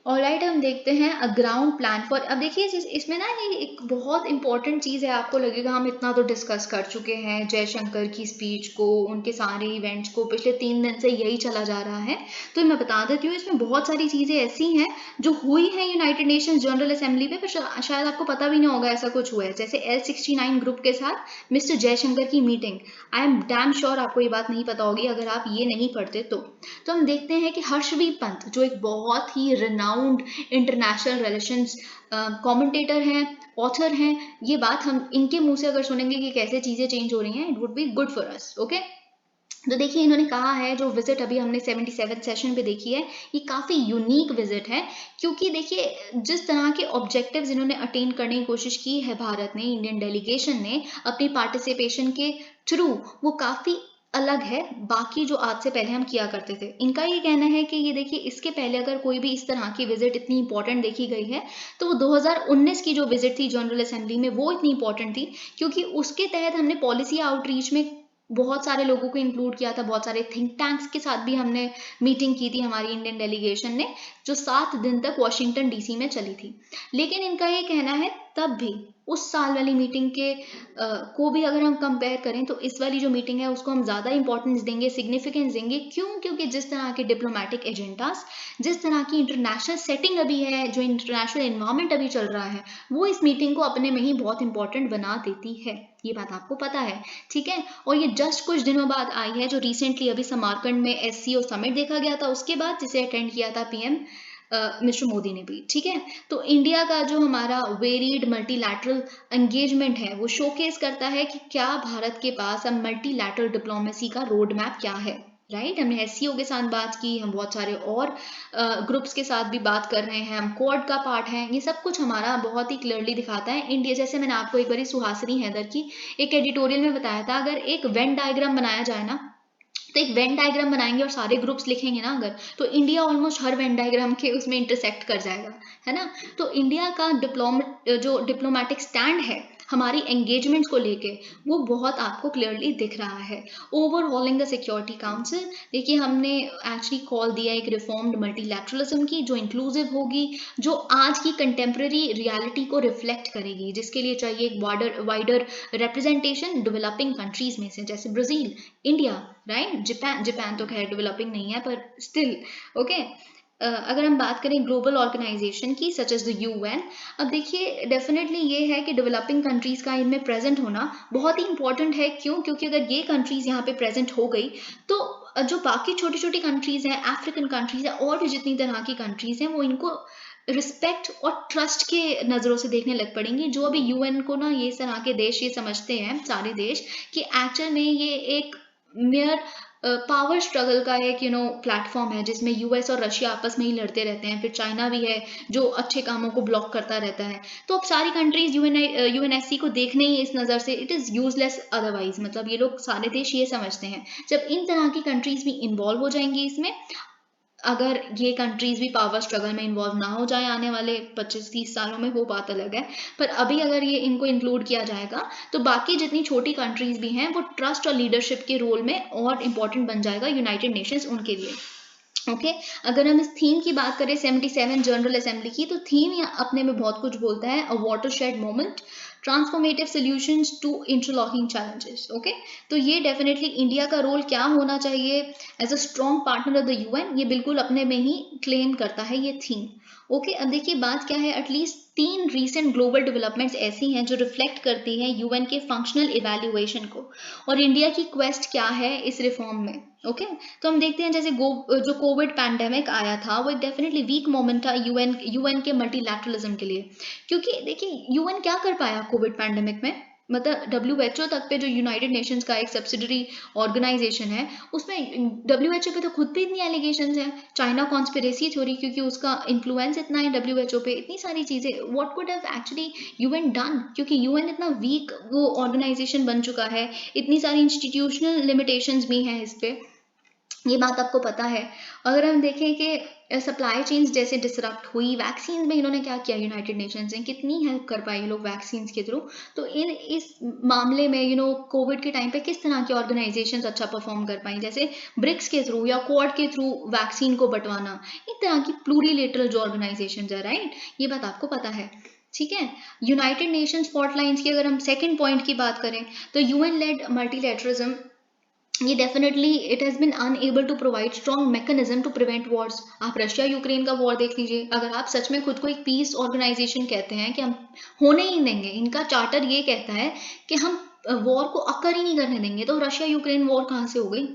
ऑलराइट हम देखते हैं अ ग्राउंड प्लान फॉर। अब देखिए इसमें ना ये एक बहुत इंपॉर्टेंट चीज़ है, आपको लगेगा हम इतना तो डिस्कस कर चुके हैं जयशंकर की स्पीच को, उनके सारे इवेंट्स को, पिछले 3 दिन से यही चला जा रहा है। तो मैं बता देती हूँ इसमें बहुत सारी चीज़ें ऐसी हैं जो हुई हैं यूनाइटेड नेशंस जनरल असेंबली में, पर शायद आपको पता भी नहीं होगा ऐसा कुछ हुआ है। जैसे L69 ग्रुप के साथ मिस्टर जयशंकर की meeting, I am damn sure आपको ये बात नहीं पता होगी अगर आप ये नहीं पढ़ते तो। हम देखते हैं कि हर्षवीर पंत जो एक बहुत ही रिनाउंड इंटरनेशनल रिलेशंस कमेंटेटर हैं, ऑथर हैं, ये बात हम इनके मुंह से अगर सुनेंगे कि कैसे चीजें चेंज हो रही हैं, it would be good for us. Okay तो देखिए इन्होंने कहा है, जो विजिट अभी हमने 77 सेशन पे देखी है, ये काफ़ी यूनिक विजिट है, क्योंकि देखिए जिस तरह के ऑब्जेक्टिव्स इन्होंने अटेन करने की कोशिश की है भारत ने, इंडियन डेलीगेशन ने अपनी पार्टिसिपेशन के थ्रू, वो काफ़ी अलग है बाकी जो आज से पहले हम किया करते थे। इनका ये कहना है कि ये देखिए, इसके पहले अगर कोई भी इस तरह की विजिट इतनी इंपॉर्टेंट देखी गई है तो वो 2019 की जो विजिट थी जनरल असेंबली में, वो इतनी इंपॉर्टेंट थी, क्योंकि उसके तहत हमने पॉलिसी आउटरीच में बहुत सारे लोगों को इंक्लूड किया था, बहुत सारे थिंक टैंक्स के साथ भी हमने मीटिंग की थी हमारी इंडियन डेलीगेशन ने, जो 7 दिन तक वॉशिंगटन डीसी में चली थी। लेकिन इनका ये कहना है, तब भी उस साल वाली मीटिंग के को भी अगर हम कंपेयर करें तो इस वाली जो मीटिंग है उसको हम ज़्यादा इंपॉर्टेंस देंगे, सिग्निफिकेंस देंगे। क्यों? क्योंकि जिस तरह के डिप्लोमेटिक एजेंडास, जिस तरह की इंटरनेशनल सेटिंग अभी है, जो इंटरनेशनल एनवायरनमेंट अभी चल रहा है, वो इस मीटिंग को अपने में ही बहुत इंपॉर्टेंट बना देती है। ये बात आपको पता है, ठीक है। और ये जस्ट कुछ दिनों बाद आई है, जो रिसेंटली अभी समरकंद में SCO समिट देखा गया था, उसके बाद जिसे अटेंड किया था PM मिस्टर मोदी ने भी, ठीक है। तो इंडिया का जो हमारा वेरिड मल्टीलैटरल एंगेजमेंट है, वो शोकेस करता है कि क्या भारत के पास अब मल्टीलैटरल डिप्लोमेसी का रोड मैप क्या है, राइट। हमने SCO के साथ बात की, हम बहुत सारे और ग्रुप्स के साथ भी बात कर रहे हैं, हम क्वाड का पार्ट है, ये सब कुछ हमारा बहुत ही क्लियरली दिखाता है इंडिया। जैसे मैंने आपको एक बारी सुहासिनी हैदर की एक एडिटोरियल में बताया था, अगर एक वेन डायग्राम बनाया जाए ना, तो एक वेन डायग्राम बनाएंगे और सारे ग्रुप्स लिखेंगे ना अगर, तो India almost her Venn diagram के उसमें इंटरसेक्ट कर जाएगा, है ना। तो इंडिया का जो डिप्लोमेटिक स्टैंड है हमारी एंगेजमेंट्स को लेके, वो बहुत आपको क्लियरली दिख रहा है। ओवरहॉलिंग द सिक्योरिटी काउंसिल, देखिए हमने एक्चुअली कॉल दिया एक रिफॉर्म्ड मल्टीलैटरलिज्म की, जो इंक्लूसिव होगी, जो आज की कंटेम्प्रेरी रियलिटी को रिफ्लेक्ट करेगी, जिसके लिए चाहिए एक वाइडर रिप्रेजेंटेशन डेवलपिंग कंट्रीज में से, जैसे ब्राजील, इंडिया, राइट। जापान तो खैर डेवलपिंग नहीं है, पर स्टिल ओके। अगर हम बात करें ग्लोबल ऑर्गेनाइजेशन की, सच एज द UN, अब देखिए डेफिनेटली ये है कि डेवलपिंग कंट्रीज का इनमें प्रेजेंट होना बहुत ही इंपॉर्टेंट है। क्यों? क्योंकि अगर ये कंट्रीज यहाँ पे प्रेजेंट हो गई तो जो बाकी छोटी छोटी कंट्रीज हैं, अफ्रीकन कंट्रीज हैं, और भी जितनी तरह की कंट्रीज हैं, वो इनको रिस्पेक्ट और ट्रस्ट के नज़रों से देखने लग पड़ेंगी। जो अभी UN को ना ये तरह के देश ये समझते हैं, सारे देश, कि एक्चुअल में ये एक मेयर पावर स्ट्रगल का एक प्लेटफॉर्म है, जिसमें US और रशिया आपस में ही लड़ते रहते हैं, फिर चाइना भी है जो अच्छे कामों को ब्लॉक करता रहता है। तो अब सारी कंट्रीज UNSC को देखने ही इस नज़र से, इट इज़ यूजलेस अदरवाइज, मतलब ये लोग सारे देश ये समझते हैं, जब इन तरह की कंट्रीज भी इन्वॉल्व हो जाएंगी इसमें, अगर ये कंट्रीज भी पावर स्ट्रगल में इन्वॉल्व ना हो जाए आने वाले 25-30 सालों में, वो बात अलग है, पर अभी अगर ये इनको इंक्लूड किया जाएगा तो बाकी जितनी छोटी कंट्रीज भी हैं, वो ट्रस्ट और लीडरशिप के रोल में और इम्पोर्टेंट बन जाएगा यूनाइटेड नेशंस उनके लिए। ओके अगर हम इस थीम की बात करें 77 जनरल असेंबली की, तो थीम अपने में बहुत कुछ बोलता है, a watershed moment, transformative solutions to interlocking challenges. Okay, तो ये डेफिनेटली इंडिया का रोल क्या होना चाहिए as a strong partner of the UN, ये बिल्कुल अपने में ही क्लेम करता है ये थीम। ओके, अब देखिए बात क्या है, एटलीस्ट 3 रीसेंट ग्लोबल डेवलपमेंट्स ऐसी हैं जो रिफ्लेक्ट करती हैं UN के फंक्शनल इवैल्यूएशन को, और इंडिया की क्वेस्ट क्या है इस रिफॉर्म में। ओके, तो हम देखते हैं जैसे जो कोविड पैंडेमिक आया था, वो एक डेफिनेटली वीक मोमेंट था UN के मल्टीलैटरलिज्म के लिए, क्योंकि देखिए UN क्या कर पाया कोविड पैंडेमिक में, मतलब WHO तक पे, जो यूनाइटेड नेशंस का एक सब्सिडरी ऑर्गेनाइजेशन है, उसमें WHO पे तो खुद पे इतनी एलिगेशंस हैं, चाइना कॉन्स्पिरेसी थ्योरी, क्योंकि उसका इन्फ्लुएंस इतना है WHO पे, इतनी सारी चीज़ें, what could have actually UN done, क्योंकि UN इतना वीक वो ऑर्गेनाइजेशन बन चुका है, इतनी सारी इंस्टीट्यूशनल लिमिटेशंस भी हैं इस पे, ये बात आपको पता है। अगर हम देखें कि सप्लाई चेन्स जैसे डिसरप्ट हुई, वैक्सीन में इन्होंने क्या किया, यूनाइटेड नेशंस ने कितनी हेल्प कर पाई लोग वैक्सीन के थ्रू, तो इस मामले में कोविड के टाइम पे किस तरह की ऑर्गेनाइजेशंस अच्छा परफॉर्म कर पाई, जैसे ब्रिक्स के थ्रू या क्वाड के थ्रू वैक्सीन को बंटवाना, इस तरह की प्लूरीलेटरल जो ऑर्गेनाइजेशंस है, राइट, ये बात आपको पता है, ठीक है। यूनाइटेड नेशंस स्पॉटलाइंस की अगर हम सेकेंड पॉइंट की बात करें, तो UN लेड मल्टीलैटरलिज्म, ये definitely it has been unable to provide strong mechanism to prevent wars. आप रशिया यूक्रेन का वॉर देख लीजिए, अगर आप सच में खुद को एक पीस ऑर्गेनाइजेशन कहते हैं कि हम होने ही देंगे, इनका चार्टर ये कहता है कि हम वॉर को अकर ही नहीं करने देंगे, तो रशिया यूक्रेन वॉर कहाँ से हो गई,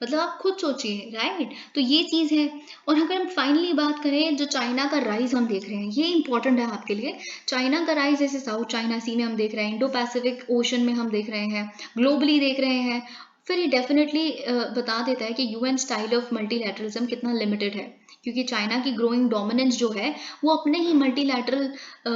मतलब आप खुद सोचिए, राइट। तो ये चीज़ है। और अगर हम फाइनली बात करें, जो चाइना का राइज हम देख रहे हैं, ये इंपॉर्टेंट है आपके लिए, चाइना का राइज जैसे साउथ चाइना सी में हम देख रहे हैं, इंडो पैसिफिक ओशन में हम देख रहे हैं, ग्लोबली देख रहे हैं, फिर ये डेफिनेटली बता देता है कि यूएन स्टाइल ऑफ मल्टीलैटरलिज्म कितना लिमिटेड है, क्योंकि चाइना की ग्रोइंग डोमिनेंस जो है वो अपने ही मल्टीलैटरल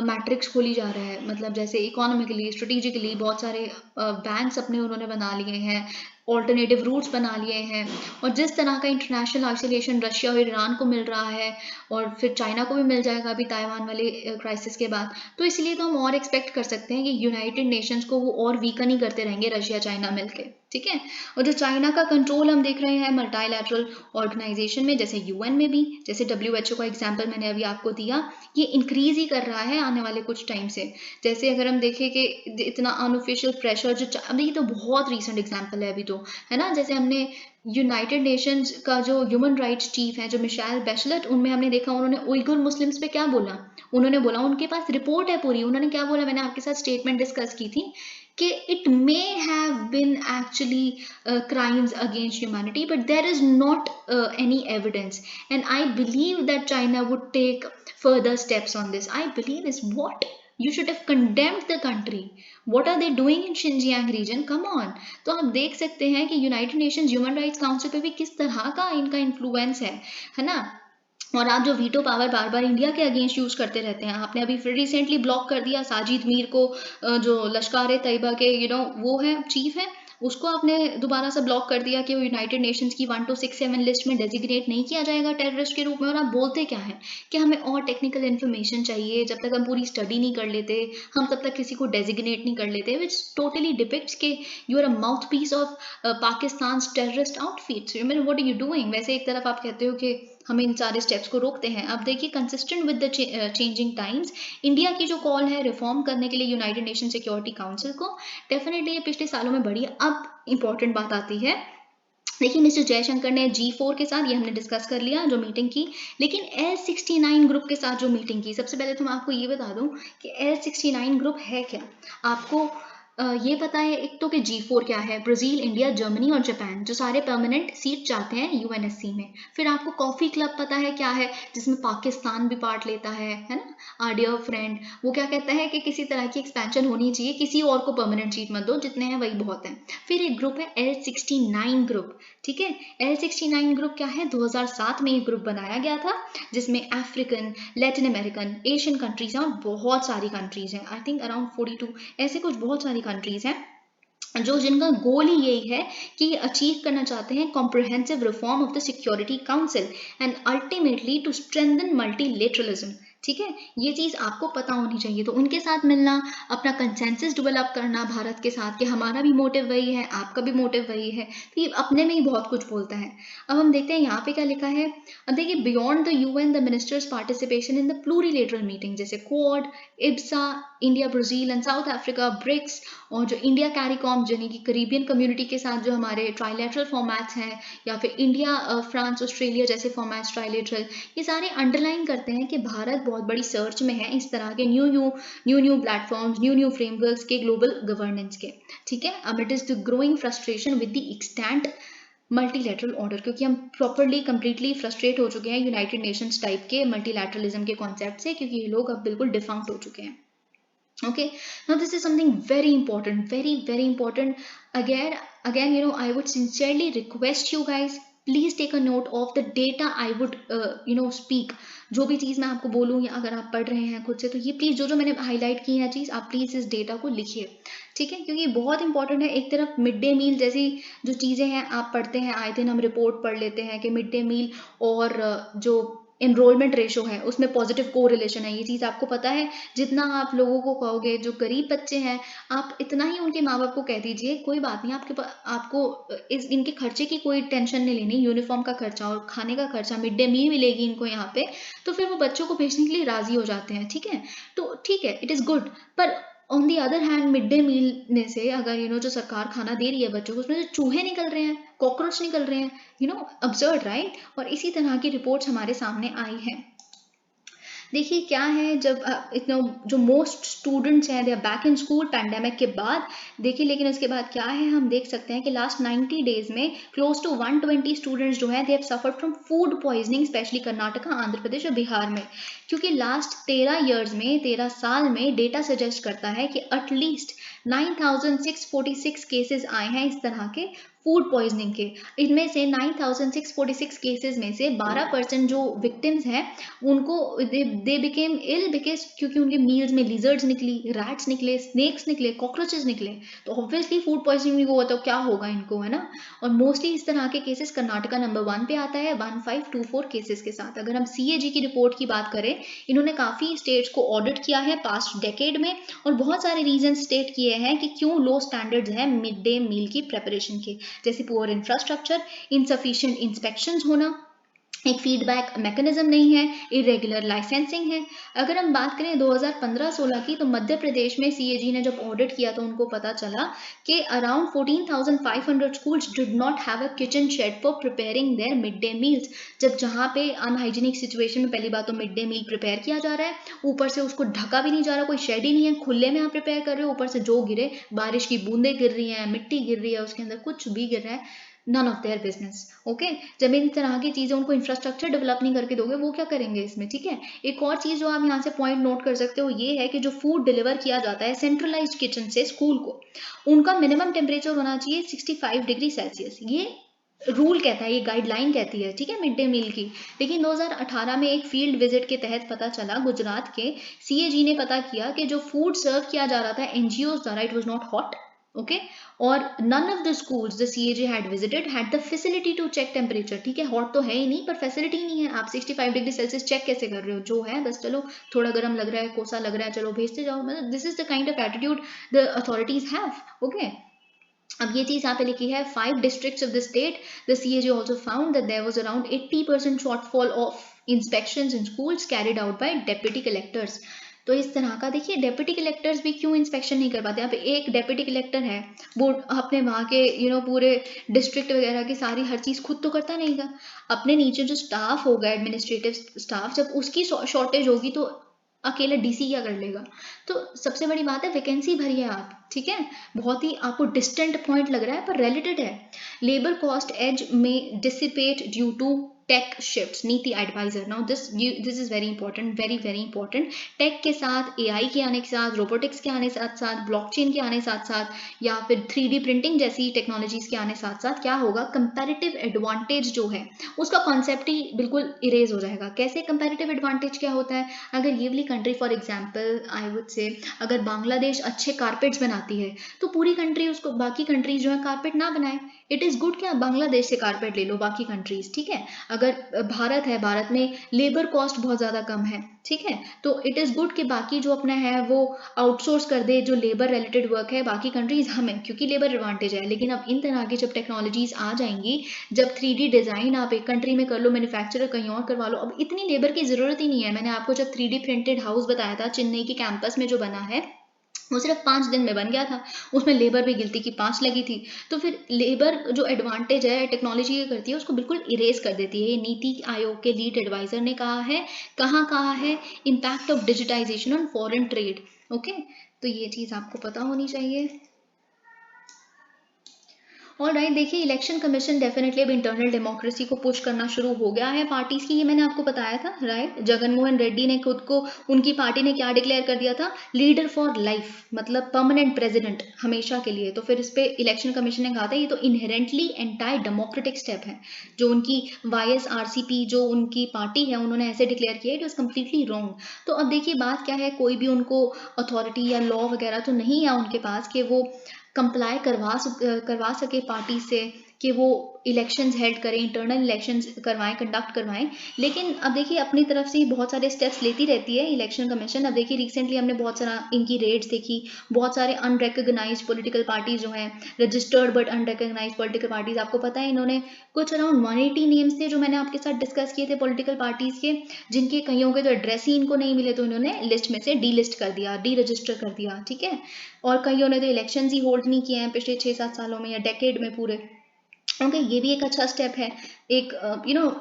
मैट्रिक्स खोली जा रहा है। मतलब जैसे इकोनॉमिकली, स्ट्रेटेजिकली बहुत सारे बैंक्स अपने उन्होंने बना लिए हैं, ऑल्टरनेटिव रूट्स बना लिए हैं, और जिस तरह का इंटरनेशनल आइसोलेशन रशिया और ईरान को मिल रहा है और फिर चाइना को भी मिल जाएगा अभी ताइवान वाले क्राइसिस के बाद, तो इसलिए तो हम और एक्सपेक्ट कर सकते हैं कि यूनाइटेड नेशंस को वो और वीकन ही करते रहेंगे रशिया चाइना मिलके, ठीक है। और जो चाइना का कंट्रोल हम देख रहे हैं मल्टीलैटरल ऑर्गेनाइजेशन में, जैसे यूएन में भी, जैसे डब्ल्यूएचओ का एग्जांपल मैंने अभी आपको दिया, ये इंक्रीज ही कर रहा है आने वाले कुछ टाइम से। जैसे अगर हम देखें कि इतना अनऑफिशियल प्रेशर जो अभी, तो बहुत रीसेंट एग्जांपल है अभी तो, है ना। जैसे हमने यूनाइटेड नेशंस का जो ह्यूमन राइट्स चीफ है जो मिशेल बैचेलेट, उनमें हमने देखा उन्होंने उइगुर मुस्लिम्स पे क्या बोला। उन्होंने बोला, उनके पास रिपोर्ट है पूरी, उन्होंने क्या बोला, मैंने आपके साथ स्टेटमेंट डिस्कस की थी कि it may have been actually crimes against humanity, but there is not any evidence, and I believe that China would take further steps on this. I believe is what you should have condemned the country. What are they doing in Xinjiang region? Come on. तो आप देख सकते हैं कि United Nations human rights council पे भी किस तरह का इनका इन्फ्लुएंस है ना। और आप जो वीटो पावर बार बार इंडिया के अगेंस्ट यूज करते रहते हैं, आपने अभी फिर रिसेंटली ब्लॉक कर दिया साजिद मीर को, जो लश्कर तैयबा के वो है चीफ है, उसको आपने दोबारा से ब्लॉक कर दिया कि वो यूनाइटेड नेशंस की 1267 लिस्ट में डेजिग्नेट नहीं किया जाएगा टेररिस्ट के रूप में। और आप बोलते क्या है कि हमें और टेक्निकल इन्फॉर्मेशन चाहिए, जब तक हम पूरी स्टडी नहीं कर लेते हम तब तक किसी को डेजिग्नेट नहीं कर लेते, विच टोटली डिपिक्ट्स के you are a mouthpiece of Pakistan terrorist outfits. What are you doing. वैसे एक तरफ आप कहते हो कि हम इन सारे स्टेप्स को रोकते हैं। अब देखिए, consistent with the changing times, India की जो कॉल है रिफॉर्म करने के लिए यूनाइटेड नेशन सिक्योरिटी काउंसिल को, डेफिनेटली ये पिछले सालों में बढ़ी है। अब इंपॉर्टेंट बात आती है, देखिए मिस्टर जयशंकर ने G4 के साथ, ये हमने डिस्कस कर लिया जो मीटिंग की, लेकिन L69 ग्रुप के साथ जो मीटिंग की, सबसे पहले तो मैं आपको ये बता दूं कि L69 ग्रुप है क्या। आपको ये पता है एक तो कि G4 क्या है, ब्राजील, इंडिया, जर्मनी और जापान, जो सारे परमानेंट सीट चाहते हैं यूएनएससी में। फिर आपको कॉफी क्लब पता है क्या है, जिसमें पाकिस्तान भी पार्ट लेता है ना, आर डियर फ्रेंड। वो क्या कहता है कि किसी तरह की एक्सपेंशन होनी चाहिए, किसी और को परमानेंट सीट मत दो, जितने हैं वही बहुत है। फिर एक ग्रुप है L69 ग्रुप, ठीक है। L69 ग्रुप क्या है, 2007 में ये ग्रुप बनाया गया था, जिसमें African, Latin American, Asian countries हैं और बहुत सारी कंट्रीज हैं, आई थिंक अराउंड 42 ऐसे कुछ बहुत सारी कंट्रीज हैं, जो जिनका गोल ही यही है कि ये अचीव करना चाहते हैं comprehensive reform of the Security Council and ultimately to strengthen multilateralism, ठीक है। ये चीज आपको पता होनी चाहिए। तो उनके साथ मिलना, अपना कंसेंसस डेवलप करना भारत के साथ कि हमारा भी मोटिव वही है, आपका भी मोटिव वही है, तो ये अपने में ही बहुत कुछ बोलता है। अब हम देखते हैं यहाँ पे क्या लिखा है। अब देखिए, beyond the UN the ministers participation in the plurilateral meeting, जैसे Quad, IBSA, India, Brazil and South Africa, BRICS, और जो इंडिया कैरिकॉम यानी कि करीबियन कम्युनिटी के साथ जो हमारे ट्राइलेटरल फॉर्मेट्स हैं, या फिर इंडिया, फ्रांस, ऑस्ट्रेलिया जैसे फॉर्मेट्स ट्राइलेटरल, ये सारे अंडरलाइन करते हैं कि भारत बहुत बड़ी सर्च में है इस तरह के न्यू प्लेटफॉर्म्स, न्यू फ्रेमवर्क्स के, ग्लोबल गवर्नेंस के, ठीक है। अब it is the growing frustration with the extent multilateral order, क्योंकि हम प्रॉपरली कंप्लीटली फ्रस्ट्रेट हो चुके हैं यूनाइटेड नेशंस टाइप के मल्टीलैटरलिज्म के कॉन्सेप्ट से, क्योंकि ये लोग अब बिल्कुल डिफंक्ट हो चुके हैं। Okay, now this is something very important, very important. Again, I would sincerely request you guys, please take a note of the data I would speak. जो भी चीज़ मैं आपको बोलूँ, या अगर आप पढ़ रहे हैं खुद से, तो ये प्लीज़ जो मैंने हाईलाइट की है चीज़, आप प्लीज़ इस डेटा को लिखिए, ठीक है, क्योंकि बहुत इंपॉर्टेंट है। एक तरफ मिड डे मील जैसी जो चीज़ें हैं आप पढ़ते हैं, आए दिन हम रिपोर्ट पढ़ लेते हैं कि मिड डे मील और जो एनरोलमेंट रेशो है उसमें पॉजिटिव कोरिलेशन है, ये चीज़ आपको पता है। जितना आप लोगों को कहोगे, जो गरीब बच्चे हैं, आप इतना ही उनके माँ बाप को कह दीजिए, कोई बात नहीं, आपको इनके खर्चे की कोई टेंशन नहीं लेनी, यूनिफॉर्म का खर्चा और खाने का खर्चा, मिड डे मील मिलेगी इनको यहाँ पे, तो फिर वो बच्चों को भेजने के लिए राजी हो जाते हैं, ठीक है। तो ठीक है, इट इज़ गुड, पर on the other hand mid day meal में से अगर जो सरकार खाना दे रही है बच्चों को, उसमें से चूहे निकल रहे हैं, कॉकरोच निकल रहे हैं, अब्सर्ड, राइट। और इसी तरह की रिपोर्ट्स हमारे सामने आई हैं। देखिए क्या है, जब इतना जो मोस्ट स्टूडेंट्स हैं they are back in school pandemic के बाद, देखिए लेकिन उसके बाद क्या है, हम देख सकते हैं कि लास्ट 90 डेज में क्लोज टू 120 स्टूडेंट्स जो हैं they have suffered from food poisoning, especially Karnataka, Andhra Pradesh और बिहार में। क्योंकि लास्ट 13 साल में डेटा सजेस्ट करता है कि एटलीस्ट 9646 केसेस आए हैं इस तरह के फूड पॉइजनिंग के। इनमें से 9646 केसेस में से 12% जो विक्टिम्स हैं उनको दे बिकेम इल बिकॉज क्योंकि उनके मील्स में लिजर्ड्स निकली, रैट्स निकले, स्नेक्स निकले, कॉकरोचेस निकले, तो ऑब्वियसली फूड पॉइजनिंग भी हुआ तो क्या होगा इनको, है ना। और मोस्टली इस तरह के केसेस कर्नाटका नंबर 1 पे आता है 1524 केसेस के साथ। अगर हम CAG की रिपोर्ट की बात करें, इन्होंने काफ़ी स्टेट्स को ऑडिट किया है पास्ट डेकेड में और बहुत सारे रीजन स्टेट किए हैं कि क्यों लो स्टैंडर्ड्स हैं मिड डे मील की प्रेपरेशन के, जैसे पुअर इंफ्रास्ट्रक्चर, इनसफिशिएंट इंस्पेक्शंस होना, एक फीडबैक मैकेनिज्म नहीं है, इरेगुलर लाइसेंसिंग है। अगर हम बात करें 2015-16 की, तो मध्य प्रदेश में CAG ने जब ऑडिट किया तो उनको पता चला कि around 14,500 schools did not have a kitchen shed for preparing their mid day meals. जब जहाँ पे अनहाइजीनिक सिचुएशन में पहली बात तो मिड डे मील प्रिपेयर किया जा रहा है, ऊपर से उसको ढका भी नहीं जा रहा, कोई शेड ही नहीं है, खुले में आप प्रिपेयर कर रहे हो, ऊपर से जो गिरे, बारिश की बूंदें गिर रही हैं, मिट्टी गिर रही है, उसके अंदर कुछ भी गिर रहा है, none of their business. Okay, जब इन तरह की चीजें उनको इंफ्रास्ट्रक्चर डेवलप नहीं करके दोगे, वो क्या करेंगे इसमें, ठीक है। एक और चीज जो आप यहाँ से पॉइंट नोट कर सकते हो ये है कि जो फूड डिलीवर किया जाता है सेंट्रलाइज्ड किचन से स्कूल को, उनका मिनिमम टेम्परेचर होना चाहिए 65 डिग्री सेल्सियस। ये रूल कहता है, ये गाइडलाइन कहती है, ठीक है, मिड डे मील की। लेकिन 2018 में एक फील्ड विजिट के तहत पता चला, गुजरात के CAG ने पता किया कि जो फूड सर्व किया जा रहा था NGOs द्वारा, it was not hot. Okay, और none of the schools the CAG had visited had the facility to check temperature। ठीक है, हॉट तो है ही नहीं, पर फैसिलिटी नहीं है। आप 65 डिग्री सेल्सियस चेक कैसे कर रहे हो, जो है बस चलो थोड़ा गर्म लग रहा है, कोसा लग रहा है, चलो भेजते जाओ। मतलब this is the kind of attitude the authorities have. Okay, अब ये चीज यहाँ पे लिखी है, 5 districts of the state the CAG also found that there was around 80% shortfall of inspections in schools carried out by deputy collectors। तो इस तरह का देखिए, डेप्यूटी कलेक्टर्स भी क्यों इंस्पेक्शन नहीं कर पाते। यहाँ पे एक डेप्यूटी कलेक्टर है, वो अपने वहाँ के पूरे डिस्ट्रिक्ट वगैरह की सारी हर चीज़ खुद तो करता नहीं था। अपने नीचे जो स्टाफ होगा, एडमिनिस्ट्रेटिव स्टाफ, जब उसकी शॉर्टेज होगी तो अकेला DC क्या कर लेगा। तो सबसे बड़ी बात है, वैकेंसी भरिए आप, ठीक है। बहुत ही आपको डिस्टेंट पॉइंट लग रहा है पर रिलेटेड है। लेबर कॉस्ट एज में dissipate due to tech shifts, NITI advisor. Now this is very important, very very important. Tech के साथ, AI के आने के साथ, रोबोटिक्स के आने साथ साथ, ब्लॉकचेन के आने साथ साथ, या फिर 3D प्रिंटिंग जैसी टेक्नोलॉजीज के आने साथ साथ क्या होगा, कंपैरेटिव एडवांटेज जो है उसका कॉन्सेप्ट ही बिल्कुल इरेज हो जाएगा। कैसे कंपैरेटिव एडवांटेज क्या होता है, अगर ये वाली country for example I would say, अगर बांग्लादेश अच्छे कारपेट्स बनाती है तो पूरी कंट्री उसको, बाकी कंट्रीज जो है कारपेट ना बनाए। इट इज गुड क्या बांग्लादेश से कारपेट ले लो बाकी कंट्रीज, ठीक है। अगर भारत है, भारत में लेबर कॉस्ट बहुत ज़्यादा कम है, ठीक है, तो इट इज़ गुड कि बाकी जो अपना है वो आउटसोर्स कर दे जो लेबर रिलेटेड वर्क है बाकी कंट्रीज हमें, क्योंकि लेबर एडवांटेज है। लेकिन अब इन तरह की जब टेक्नोलॉजीज आ जाएंगी, जब 3D डिज़ाइन आप एक कंट्री में कर लो, मैन्युफैक्चरर कहीं और करवा लो, अब इतनी लेबर की ज़रूरत ही नहीं है। मैंने आपको जब 3D प्रिंटेड हाउस बताया था चेन्नई के कैंपस में जो बना है, वो सिर्फ 5 दिन में बन गया था, उसमें लेबर भी गिनती की 5 लगी थी। तो फिर लेबर जो एडवांटेज है टेक्नोलॉजी ये करती है उसको बिल्कुल इरेज कर देती है। ये नीति आयोग के लीड एडवाइजर ने कहा है, कहाँ कहा है, impact of digitisation on foreign trade. Okay, तो ये चीज़ आपको पता होनी चाहिए। और राइट, देखिए इलेक्शन कमीशन डेफिनेटली अब इंटरनल डेमोक्रेसी को पुश करना शुरू हो गया है पार्टीज की, ये मैंने आपको बताया था। राइट, जगनमोहन रेड्डी ने खुद को, उनकी पार्टी ने क्या डिक्लेयर कर दिया था, लीडर फॉर लाइफ, मतलब परमानेंट प्रेसिडेंट हमेशा के लिए। तो फिर इस पे इलेक्शन कमीशन ने कहा था ये तो इनहेरेंटली एंटाई डेमोक्रेटिक स्टेप है। जो उनकी YSRCP जो उनकी पार्टी है उन्होंने ऐसे डिक्लेयर किया, इट वॉज कम्प्लीटली रॉन्ग। तो अब देखिए बात क्या है, कोई भी उनको अथॉरिटी या लॉ वगैरह तो नहीं है उनके पास कि वो कंप्लाई करवा सके पार्टी से कि वो इलेक्शंस हेल्ड करें, इंटरनल इलेक्शंस करवाएं, कंडक्ट करवाएं। लेकिन अब देखिए अपनी तरफ से बहुत सारे स्टेप्स लेती रहती है इलेक्शन कमीशन। अब देखिए रिसेंटली हमने बहुत सारा इनकी रेड्स देखी, बहुत सारे अनरिकग्नाइज्ड पॉलिटिकल पार्टीज जो हैं, registered but unrecognised political parties, आपको पता है इन्होंने कुछ अराउंड 180 नेम्स थे जो मैंने आपके साथ डिस्कस किए थे पॉलिटिकल पार्टीज के, जिनके कईयों के तो एड्रेस ही इनको नहीं मिले, तो इन्होंने लिस्ट में से डीलिस्ट कर दिया, डी रजिस्टर कर दिया, ठीक है। और कईयों ने तो इलेक्शन ही होल्ड नहीं किए हैं पिछले 6-7 सालों में या डेकेड में पूरे। ओके, ये भी एक अच्छा स्टेप है एक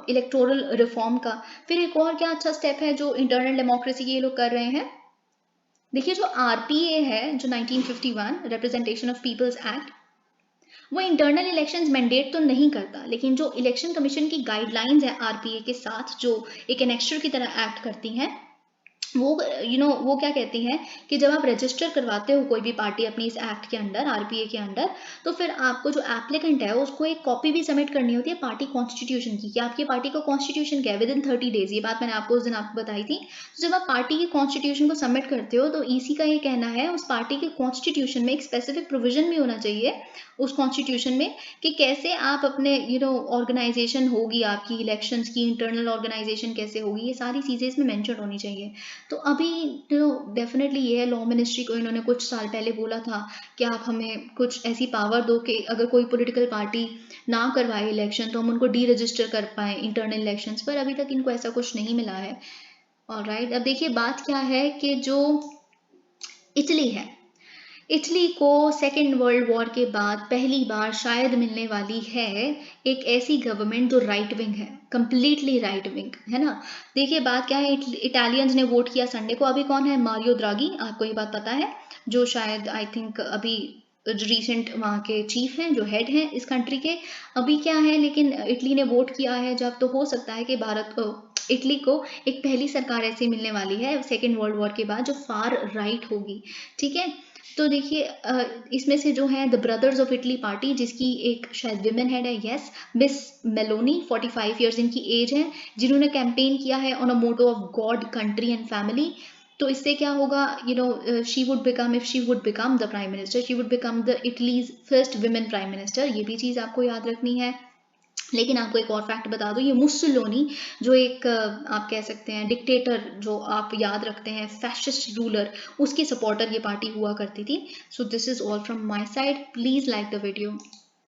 इलेक्टोरल रिफॉर्म का। फिर एक और क्या अच्छा स्टेप है जो इंटरनल डेमोक्रेसी ये लोग कर रहे हैं, देखिए जो RPA है, जो 1951 रिप्रेजेंटेशन ऑफ पीपल्स एक्ट, वो इंटरनल इलेक्शंस मैंडेट तो नहीं करता, लेकिन जो इलेक्शन कमीशन की गाइडलाइंस है RPA के साथ, जो एक एनेक्स्चर की तरह एक्ट करती हैं, वो क्या कहते हैं कि जब आप रजिस्टर करवाते हो कोई भी पार्टी अपनी इस एक्ट के अंडर, आरपीए के अंडर, तो फिर आपको जो एप्लीकेंट है उसको एक कॉपी भी सबमिट करनी होती है पार्टी कॉन्स्टिट्यूशन की, कि आपकी पार्टी का कॉन्स्टिट्यूशन क्या है विद इन 30 डेज। ये बात मैंने आपको उस दिन आपको बताई थी। तो जब आप पार्टी की कॉन्स्टिट्यूशन को सबमिट करते हो तो ईसी का ये कहना है उस पार्टी के कॉन्स्टिट्यूशन में एक स्पेसिफिक प्रोविजन भी होना चाहिए उस कॉन्स्टिट्यूशन में कि कैसे आप अपने ऑर्गेनाइजेशन होगी, आपकी इलेक्शंस की इंटरनल ऑर्गेनाइजेशन कैसे होगी, ये सारी चीज़ें इसमें मेंशन होनी चाहिए। तो अभी डेफिनेटली ये है, लॉ मिनिस्ट्री को इन्होंने कुछ साल पहले बोला था कि आप हमें कुछ ऐसी पावर दो कि अगर कोई पॉलिटिकल पार्टी ना करवाए इलेक्शन तो हम उनको डी रजिस्टर कर पाए इंटरनल इलेक्शंस पर। अभी तक इनको ऐसा कुछ नहीं मिला है। ऑलराइट, अब देखिए बात क्या है कि जो इटली है, इटली को सेकेंड वर्ल्ड वॉर के बाद पहली बार शायद मिलने वाली है एक ऐसी गवर्नमेंट जो राइट विंग है, कंप्लीटली राइट विंग, है ना। देखिए बात क्या है, इटालियंस ने वोट किया संडे को। अभी कौन है, मारियो द्रागी, आपको ये बात पता है, जो शायद आई थिंक अभी रिसेंट वहाँ के चीफ हैं, जो हेड हैं इस कंट्री के। अभी क्या है, लेकिन इटली ने वोट किया है जब, तो हो सकता है कि भारत को, इटली को एक पहली सरकार ऐसी मिलने वाली है सेकेंड वर्ल्ड वॉर के बाद जो फार राइट होगी, ठीक है। तो देखिए इसमें से जो है the Brothers of Italy party, जिसकी एक शायद विमेन हेड है, यस, मिस मेलोनी, 45 ईयर्स इनकी एज है, जिन्होंने कैंपेन किया है on a motto of God, country and family. तो इससे क्या होगा, she would become, if she would become the prime minister, she would become the Italy's first women prime minister. ये भी चीज़ आपको याद रखनी है। लेकिन आपको एक और फैक्ट बता दो, ये मुस्सोलिनी जो एक आप कह सकते हैं डिक्टेटर, जो आप याद रखते हैं फैशिस्ट रूलर, उसकी सपोर्टर ये पार्टी हुआ करती थी। So this is all from my side, please like the video.